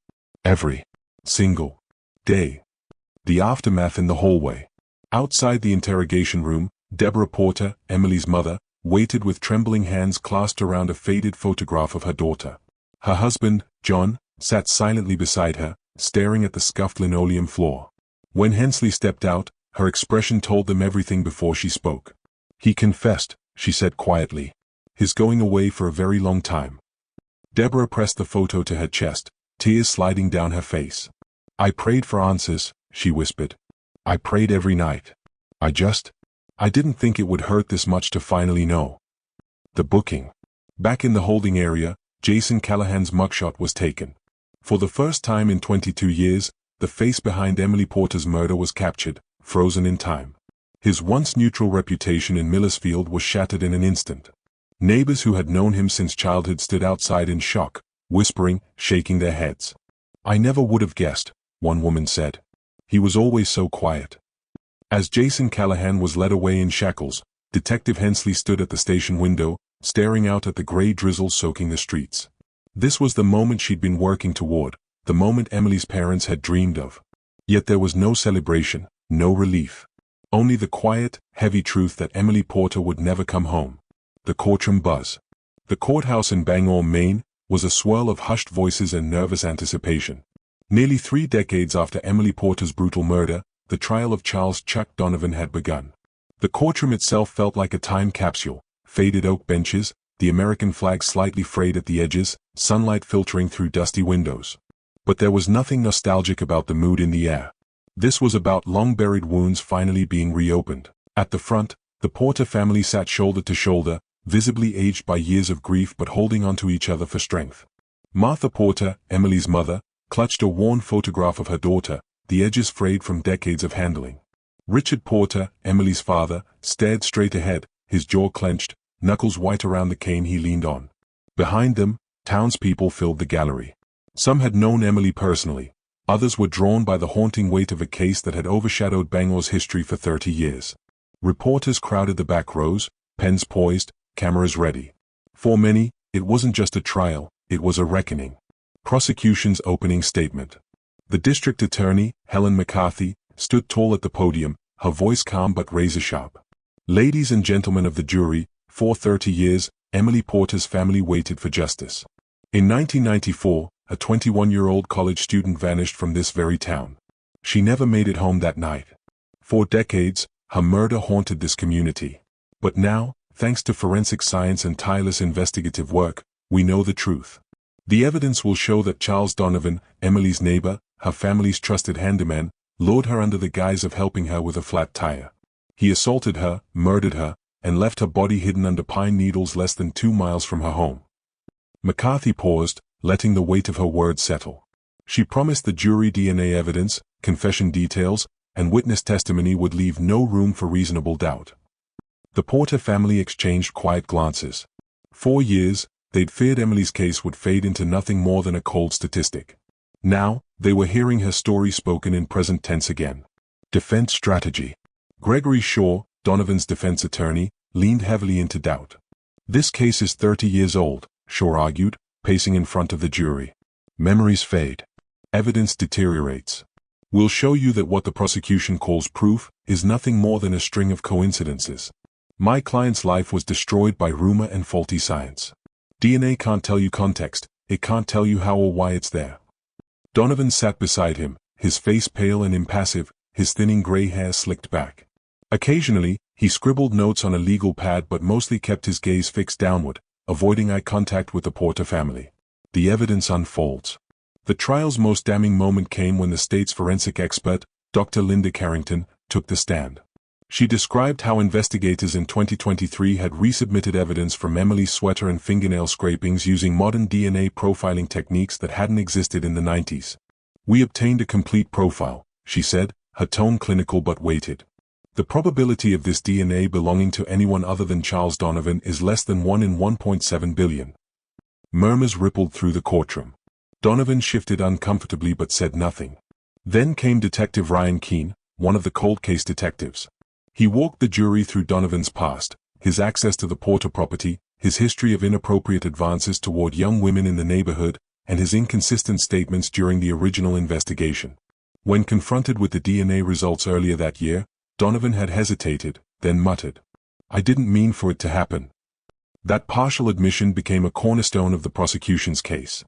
Every single day. The aftermath in the hallway. Outside the interrogation room, Deborah Porter, Emily's mother, waited with trembling hands clasped around a faded photograph of her daughter. Her husband, John, sat silently beside her, staring at the scuffed linoleum floor. When Hensley stepped out, her expression told them everything before she spoke. He confessed, she said quietly. He's going away for a very long time. Deborah pressed the photo to her chest, tears sliding down her face. I prayed for answers, she whispered. I prayed every night. I didn't think it would hurt this much to finally know. The booking. Back in the holding area, Jason Callahan's mugshot was taken. For the first time in 22 years, the face behind Emily Porter's murder was captured, frozen in time. His once neutral reputation in Millersfield was shattered in an instant. Neighbors who had known him since childhood stood outside in shock, whispering, shaking their heads. I never would have guessed, one woman said. He was always so quiet. As Jason Callahan was led away in shackles, Detective Hensley stood at the station window, staring out at the gray drizzle soaking the streets. This was the moment she'd been working toward, the moment Emily's parents had dreamed of. Yet there was no celebration, no relief. Only the quiet, heavy truth that Emily Porter would never come home. The courtroom buzz. The courthouse in Bangor, Maine, was a swirl of hushed voices and nervous anticipation. Nearly 3 decades after Emily Porter's brutal murder, the trial of Charles "Chuck" Donovan had begun. The courtroom itself felt like a time capsule, faded oak benches, the American flag slightly frayed at the edges, sunlight filtering through dusty windows. But there was nothing nostalgic about the mood in the air. This was about long-buried wounds finally being reopened. At the front, the Porter family sat shoulder to shoulder, visibly aged by years of grief but holding onto each other for strength. Martha Porter, Emily's mother, clutched a worn photograph of her daughter, the edges frayed from decades of handling. Richard Porter, Emily's father, stared straight ahead, his jaw clenched, knuckles white around the cane he leaned on. Behind them, townspeople filled the gallery. Some had known Emily personally. Others were drawn by the haunting weight of a case that had overshadowed Bangor's history for 30 years. Reporters crowded the back rows, pens poised, cameras ready. For many, it wasn't just a trial, it was a reckoning. Prosecution's opening statement. The district attorney, Helen McCarthy, stood tall at the podium, her voice calm but razor-sharp. Ladies and gentlemen of the jury, for 30 years, Emily Porter's family waited for justice. In 1994, a 21-year-old college student vanished from this very town. She never made it home that night. For decades, her murder haunted this community. But now, thanks to forensic science and tireless investigative work, we know the truth. The evidence will show that Charles Donovan, Emily's neighbor, her family's trusted handyman, lured her under the guise of helping her with a flat tire. He assaulted her, murdered her, and left her body hidden under pine needles less than 2 miles from her home. McCarthy paused, letting the weight of her words settle. She promised the jury DNA evidence, confession details, and witness testimony would leave no room for reasonable doubt. The Porter family exchanged quiet glances. 4 years, they'd feared Emily's case would fade into nothing more than a cold statistic. Now, they were hearing her story spoken in present tense again. Defense strategy. Gregory Shaw, Donovan's defense attorney, leaned heavily into doubt. This case is 30 years old, Shaw argued, pacing in front of the jury. Memories fade. Evidence deteriorates. We'll show you that what the prosecution calls proof is nothing more than a string of coincidences. My client's life was destroyed by rumor and faulty science. DNA can't tell you context, it can't tell you how or why it's there. Donovan sat beside him, his face pale and impassive, his thinning gray hair slicked back. Occasionally, he scribbled notes on a legal pad but mostly kept his gaze fixed downward, avoiding eye contact with the Porter family. The evidence unfolds. The trial's most damning moment came when the state's forensic expert, Dr. Linda Carrington, took the stand. She described how investigators in 2023 had resubmitted evidence from Emily's sweater and fingernail scrapings using modern DNA profiling techniques that hadn't existed in the 90s. "We obtained a complete profile," she said, her tone clinical but weighted. "The probability of this DNA belonging to anyone other than Charles Donovan is less than 1 in 1.7 billion. Murmurs rippled through the courtroom. Donovan shifted uncomfortably but said nothing. Then came Detective Ryan Keene, one of the cold case detectives. He walked the jury through Donovan's past, his access to the Porter property, his history of inappropriate advances toward young women in the neighborhood, and his inconsistent statements during the original investigation. When confronted with the DNA results earlier that year, Donovan had hesitated, then muttered, "I didn't mean for it to happen." That partial admission became a cornerstone of the prosecution's case.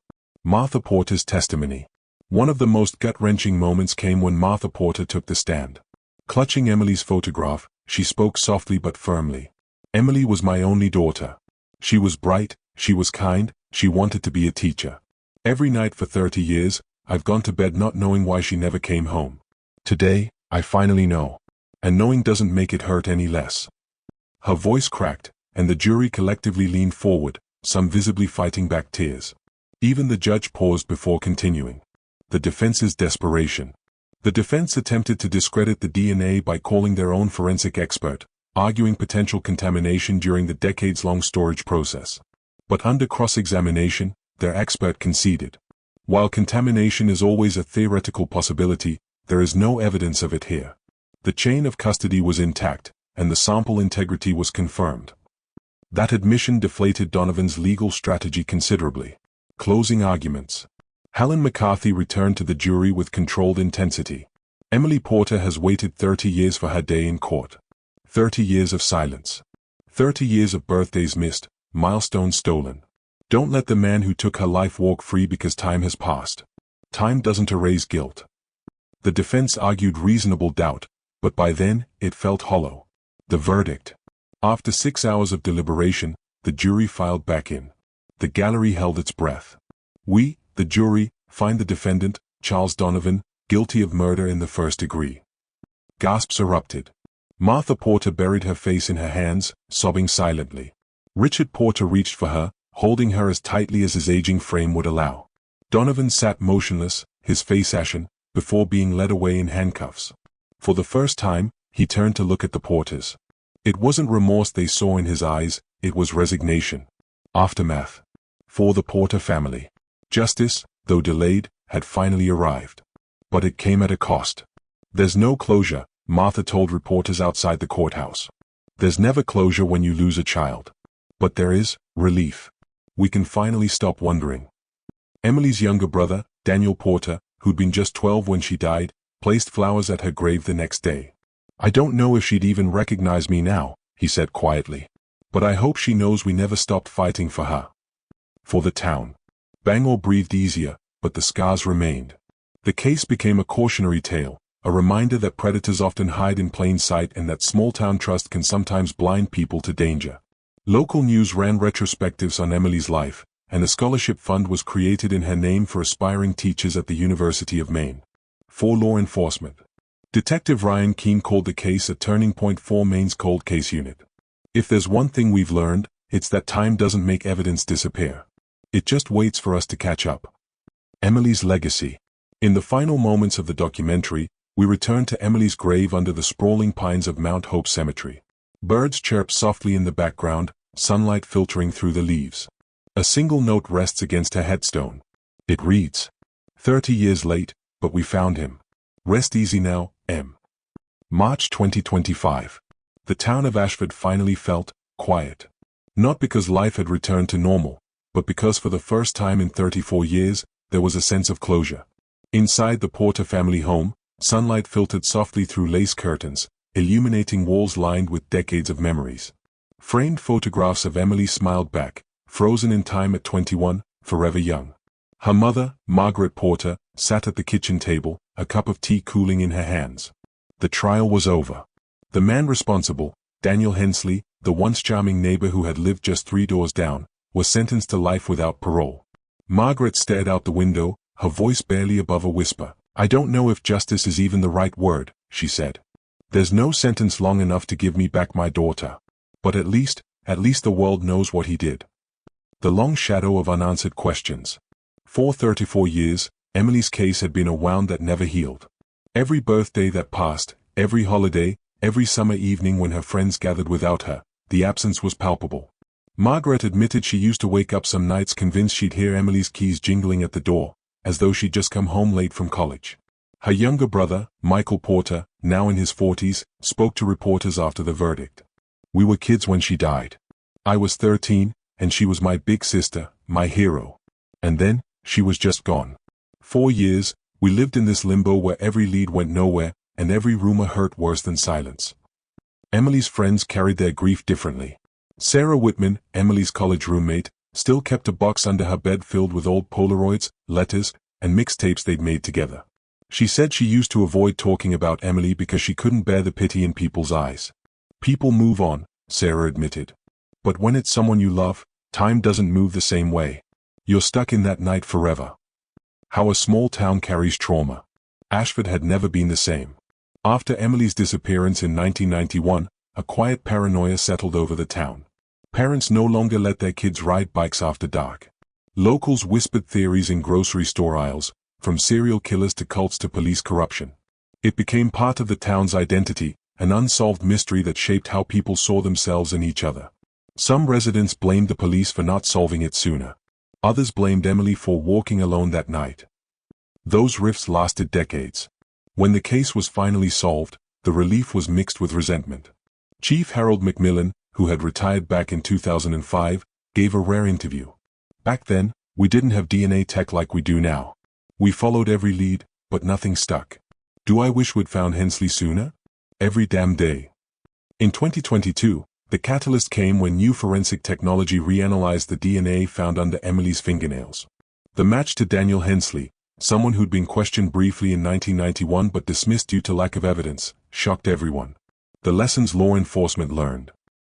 Martha Porter's testimony. One of the most gut-wrenching moments came when Martha Porter took the stand. Clutching Emily's photograph, she spoke softly but firmly. "Emily was my only daughter. She was bright, she was kind, she wanted to be a teacher. Every night for 30 years, I've gone to bed not knowing why she never came home. Today, I finally know. And knowing doesn't make it hurt any less." Her voice cracked, and the jury collectively leaned forward, some visibly fighting back tears. Even the judge paused before continuing. The defense's desperation. The defense attempted to discredit the DNA by calling their own forensic expert, arguing potential contamination during the decades-long storage process. But under cross-examination, their expert conceded. While contamination is always a theoretical possibility, there is no evidence of it here. The chain of custody was intact, and the sample integrity was confirmed. That admission deflated Donovan's legal strategy considerably. Closing arguments. Helen McCarthy returned to the jury with controlled intensity. "Emily Porter has waited 30 years for her day in court. 30 years of silence. 30 years of birthdays missed, milestones stolen. Don't let the man who took her life walk free because time has passed. Time doesn't erase guilt." The defense argued reasonable doubt, but by then, it felt hollow. The verdict. After 6 hours of deliberation, the jury filed back in. The gallery held its breath. "We, the jury, find the defendant, Charles Donovan, guilty of murder in the first degree." Gasps erupted. Martha Porter buried her face in her hands, sobbing silently. Richard Porter reached for her, holding her as tightly as his aging frame would allow. Donovan sat motionless, his face ashen, before being led away in handcuffs. For the first time, he turned to look at the Porters. It wasn't remorse they saw in his eyes, it was resignation. Aftermath. For the Porter family. Justice, though delayed, had finally arrived. But it came at a cost. "There's no closure," Martha told reporters outside the courthouse. "There's never closure when you lose a child. But there is relief. We can finally stop wondering." Emily's younger brother, Daniel Porter, who'd been just 12 when she died, placed flowers at her grave the next day. "I don't know if she'd even recognize me now," he said quietly. "But I hope she knows we never stopped fighting for her." For the town. Bangor breathed easier, but the scars remained. The case became a cautionary tale, a reminder that predators often hide in plain sight and that small-town trust can sometimes blind people to danger. Local news ran retrospectives on Emily's life, and a scholarship fund was created in her name for aspiring teachers at the University of Maine. For law enforcement. Detective Ryan Keene called the case a turning point for Maine's cold case unit. "If there's one thing we've learned, it's that time doesn't make evidence disappear. It just waits for us to catch up." Emily's legacy. In the final moments of the documentary, we return to Emily's grave under the sprawling pines of Mount Hope Cemetery. Birds chirp softly in the background, sunlight filtering through the leaves. A single note rests against her headstone. It reads, 30 years late, but we found him. Rest easy now, M. March 2025. The town of Ashford finally felt quiet. Not because life had returned to normal, but because for the first time in 34 years, there was a sense of closure. Inside the Porter family home, Sunlight filtered softly through lace curtains, illuminating walls lined with decades of memories. Framed photographs of Emily smiled back, frozen in time at 21, forever young. Her mother, Margaret Porter, sat at the kitchen table, a cup of tea cooling in her hands. The trial was over. The man responsible, Daniel Hensley, the once charming neighbor who had lived just 3 doors down, was sentenced to life without parole. Margaret stared out the window, her voice barely above a whisper. "I don't know if justice is even the right word," she said. "There's no sentence long enough to give me back my daughter. But at least the world knows what he did." The long shadow of unanswered questions. For 34 years, Emily's case had been a wound that never healed. Every birthday that passed, every holiday, every summer evening when her friends gathered without her, the absence was palpable. Margaret admitted she used to wake up some nights convinced she'd hear Emily's keys jingling at the door, as though she'd just come home late from college. Her younger brother, Michael Porter, now in his 40s, spoke to reporters after the verdict. "We were kids when she died. I was 13, and she was my big sister, my hero. And then, she was just gone. 4 years, we lived in this limbo where every lead went nowhere, and every rumor hurt worse than silence." Emily's friends carried their grief differently. Sarah Whitman, Emily's college roommate, still kept a box under her bed filled with old Polaroids, letters, and mixtapes they'd made together. She said she used to avoid talking about Emily because she couldn't bear the pity in people's eyes. "People move on," Sarah admitted. "But when it's someone you love, time doesn't move the same way. You're stuck in that night forever." How a small town carries trauma. Ashford had never been the same. After Emily's disappearance in 1991, a quiet paranoia settled over the town. Parents no longer let their kids ride bikes after dark. Locals whispered theories in grocery store aisles, from serial killers to cults to police corruption. It became part of the town's identity, an unsolved mystery that shaped how people saw themselves and each other. Some residents blamed the police for not solving it sooner. Others blamed Emily for walking alone that night. Those rifts lasted decades. When the case was finally solved, the relief was mixed with resentment. Chief Harold McMillan, who had retired back in 2005, gave a rare interview. "Back then, we didn't have DNA tech like we do now. We followed every lead, but nothing stuck. Do I wish we'd found Hensley sooner? Every damn day." In 2022, the catalyst came when new forensic technology reanalyzed the DNA found under Emily's fingernails. The match to Daniel Hensley, someone who'd been questioned briefly in 1991 but dismissed due to lack of evidence, shocked everyone. The lessons law enforcement learned.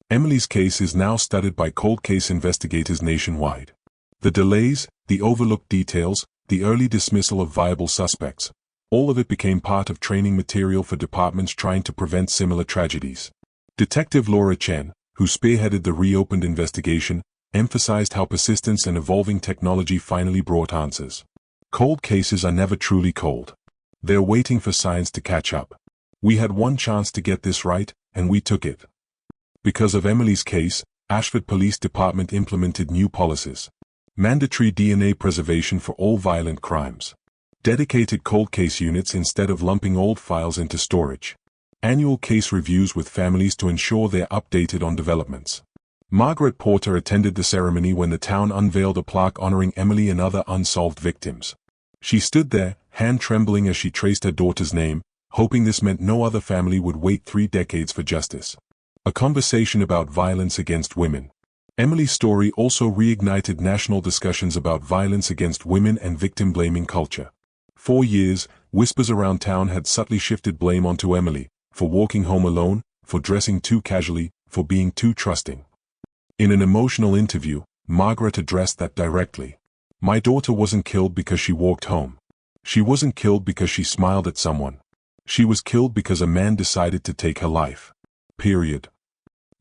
Emily's case is now studied by cold case investigators nationwide. The delays, the overlooked details, the early dismissal of viable suspects, all of it became part of training material for departments trying to prevent similar tragedies. Detective Laura Chen, who spearheaded the reopened investigation, emphasized how persistence and evolving technology finally brought answers. Cold cases are never truly cold. They're waiting for science to catch up. We had one chance to get this right, and we took it. Because of Emily's case, Ashford Police Department implemented new policies. Mandatory DNA preservation for all violent crimes. Dedicated cold case units instead of lumping old files into storage. Annual case reviews with families to ensure they're updated on developments. Margaret Porter attended the ceremony when the town unveiled a plaque honoring Emily and other unsolved victims. She stood there, hand trembling as she traced her daughter's name, hoping this meant no other family would wait 3 decades for justice. A conversation about violence against women. Emily's story also reignited national discussions about violence against women and victim-blaming culture. For years, whispers around town had subtly shifted blame onto Emily, for walking home alone, for dressing too casually, for being too trusting. In an emotional interview, Margaret addressed that directly. "My daughter wasn't killed because she walked home. She wasn't killed because she smiled at someone. She was killed because a man decided to take her life. Period."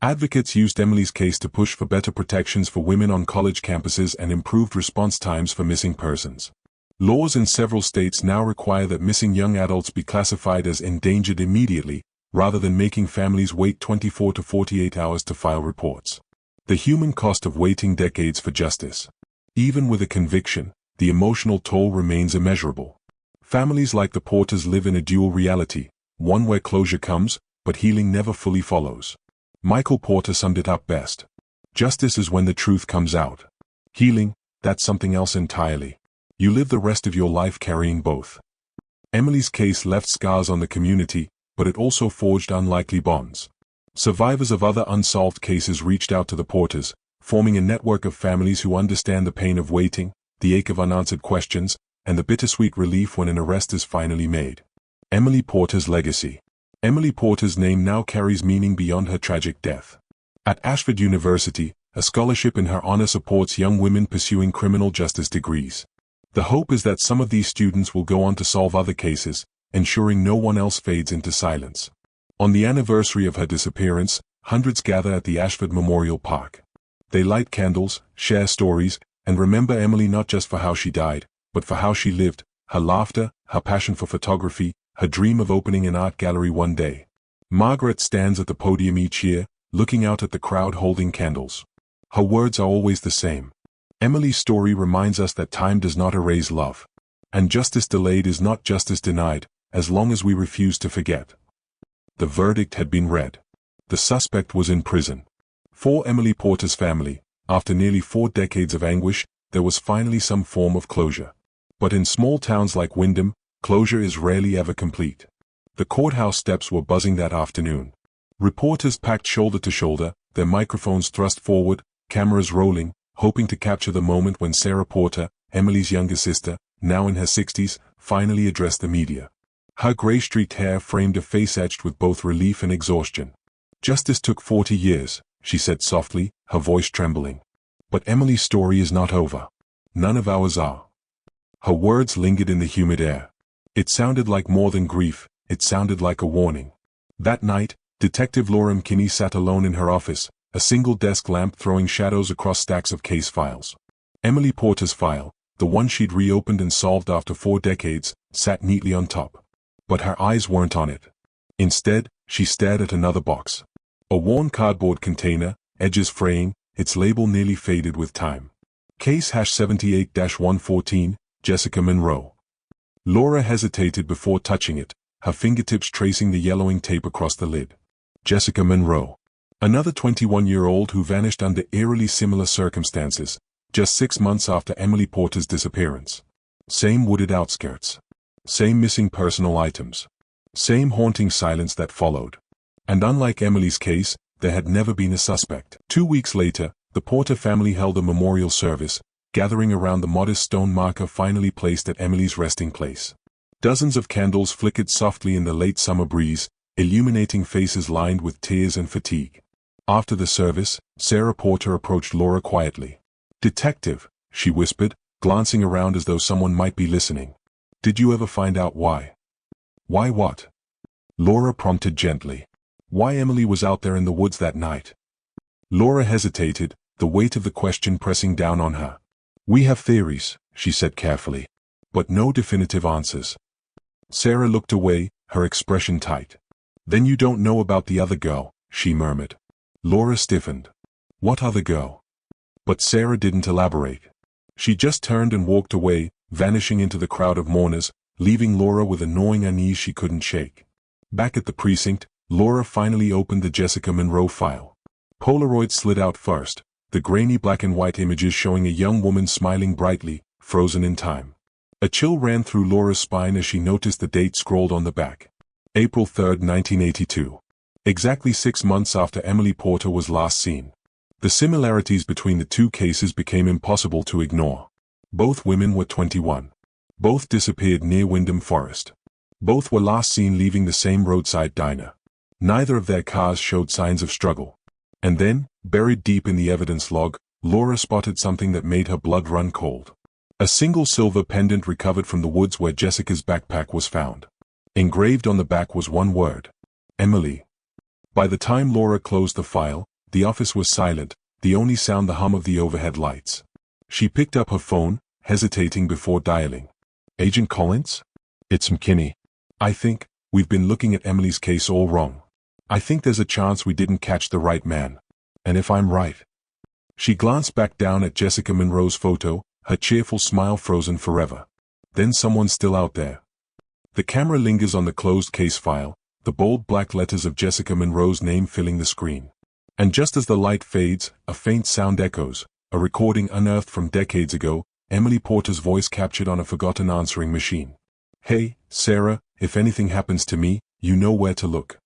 Advocates used Emily's case to push for better protections for women on college campuses and improved response times for missing persons. Laws in several states now require that missing young adults be classified as endangered immediately, rather than making families wait 24 to 48 hours to file reports. The human cost of waiting decades for justice. Even with a conviction, the emotional toll remains immeasurable. Families like the Porters live in a dual reality, one where closure comes, but healing never fully follows. Michael Porter summed it up best. "Justice is when the truth comes out. Healing, that's something else entirely. You live the rest of your life carrying both." Emily's case left scars on the community, but it also forged unlikely bonds. Survivors of other unsolved cases reached out to the Porters, forming a network of families who understand the pain of waiting, the ache of unanswered questions, and the bittersweet relief when an arrest is finally made. Emily Porter's legacy. Emily Porter's name now carries meaning beyond her tragic death. At Ashford University, a scholarship in her honor supports young women pursuing criminal justice degrees. The hope is that some of these students will go on to solve other cases, ensuring no one else fades into silence. On the anniversary of her disappearance, hundreds gather at the Ashford Memorial Park. They light candles, share stories, and remember Emily not just for how she died, but for how she lived, her laughter, her passion for photography, her dream of opening an art gallery one day. Margaret stands at the podium each year, looking out at the crowd holding candles. Her words are always the same. Emily's story reminds us that time does not erase love. And justice delayed is not justice denied, as long as we refuse to forget. The verdict had been read. The suspect was in prison. For Emily Porter's family, after nearly 4 decades of anguish, there was finally some form of closure. But in small towns like Windham, closure is rarely ever complete. The courthouse steps were buzzing that afternoon. Reporters packed shoulder to shoulder, their microphones thrust forward, cameras rolling, hoping to capture the moment when Sarah Porter, Emily's younger sister, now in her 60s, finally addressed the media. Her gray-streaked hair framed a face etched with both relief and exhaustion. "Justice took 40 years, she said softly, her voice trembling. "But Emily's story is not over. None of ours are." Her words lingered in the humid air. It sounded like more than grief, it sounded like a warning. That night, Detective Laura McKinney sat alone in her office, a single desk lamp throwing shadows across stacks of case files. Emily Porter's file, the one she'd reopened and solved after 4 decades, sat neatly on top. But her eyes weren't on it. Instead, she stared at another box. A worn cardboard container, edges fraying, its label nearly faded with time. Case #78-114, Jessica Monroe. Laura hesitated before touching it, her fingertips tracing the yellowing tape across the lid. Jessica Monroe. Another 21-year-old who vanished under eerily similar circumstances, just 6 months after Emily Porter's disappearance. Same wooded outskirts. Same missing personal items. Same haunting silence that followed. And unlike Emily's case, there had never been a suspect. 2 weeks later, the Porter family held a memorial service, gathering around the modest stone marker finally placed at Emily's resting place. Dozens of candles flickered softly in the late summer breeze, illuminating faces lined with tears and fatigue. After the service, Sarah Porter approached Laura quietly. "Detective," she whispered, glancing around as though someone might be listening. "Did you ever find out why?" "Why what?" Laura prompted gently. "Why Emily was out there in the woods that night?" Laura hesitated, the weight of the question pressing down on her. "We have theories," she said carefully, "but no definitive answers." Sarah looked away, her expression tight. "Then you don't know about the other girl," she murmured. Laura stiffened. "What other girl?" But Sarah didn't elaborate. She just turned and walked away, vanishing into the crowd of mourners, leaving Laura with a gnawing unease she couldn't shake. Back at the precinct, Laura finally opened the Jessica Monroe file. Polaroids slid out first, the grainy black and white images showing a young woman smiling brightly, frozen in time. A chill ran through Laura's spine as she noticed the date scrolled on the back. April 3, 1982. Exactly 6 months after Emily Porter was last seen. The similarities between the 2 cases became impossible to ignore. Both women were 21. Both disappeared near Windham Forest. Both were last seen leaving the same roadside diner. Neither of their cars showed signs of struggle. And then, buried deep in the evidence log, Laura spotted something that made her blood run cold. A single silver pendant recovered from the woods where Jessica's backpack was found. Engraved on the back was one word: Emily. By the time Laura closed the file, the office was silent, the only sound the hum of the overhead lights. She picked up her phone, hesitating before dialing. "Agent Collins? It's McKinney. I think we've been looking at Emily's case all wrong. I think there's a chance we didn't catch the right man. And if I'm right..." She glanced back down at Jessica Monroe's photo, her cheerful smile frozen forever. Then someone's still out there. The camera lingers on the closed case file, the bold black letters of Jessica Monroe's name filling the screen. And just as the light fades, a faint sound echoes, a recording unearthed from decades ago, Emily Porter's voice captured on a forgotten answering machine. Hey, Sarah, if anything happens to me, you know where to look.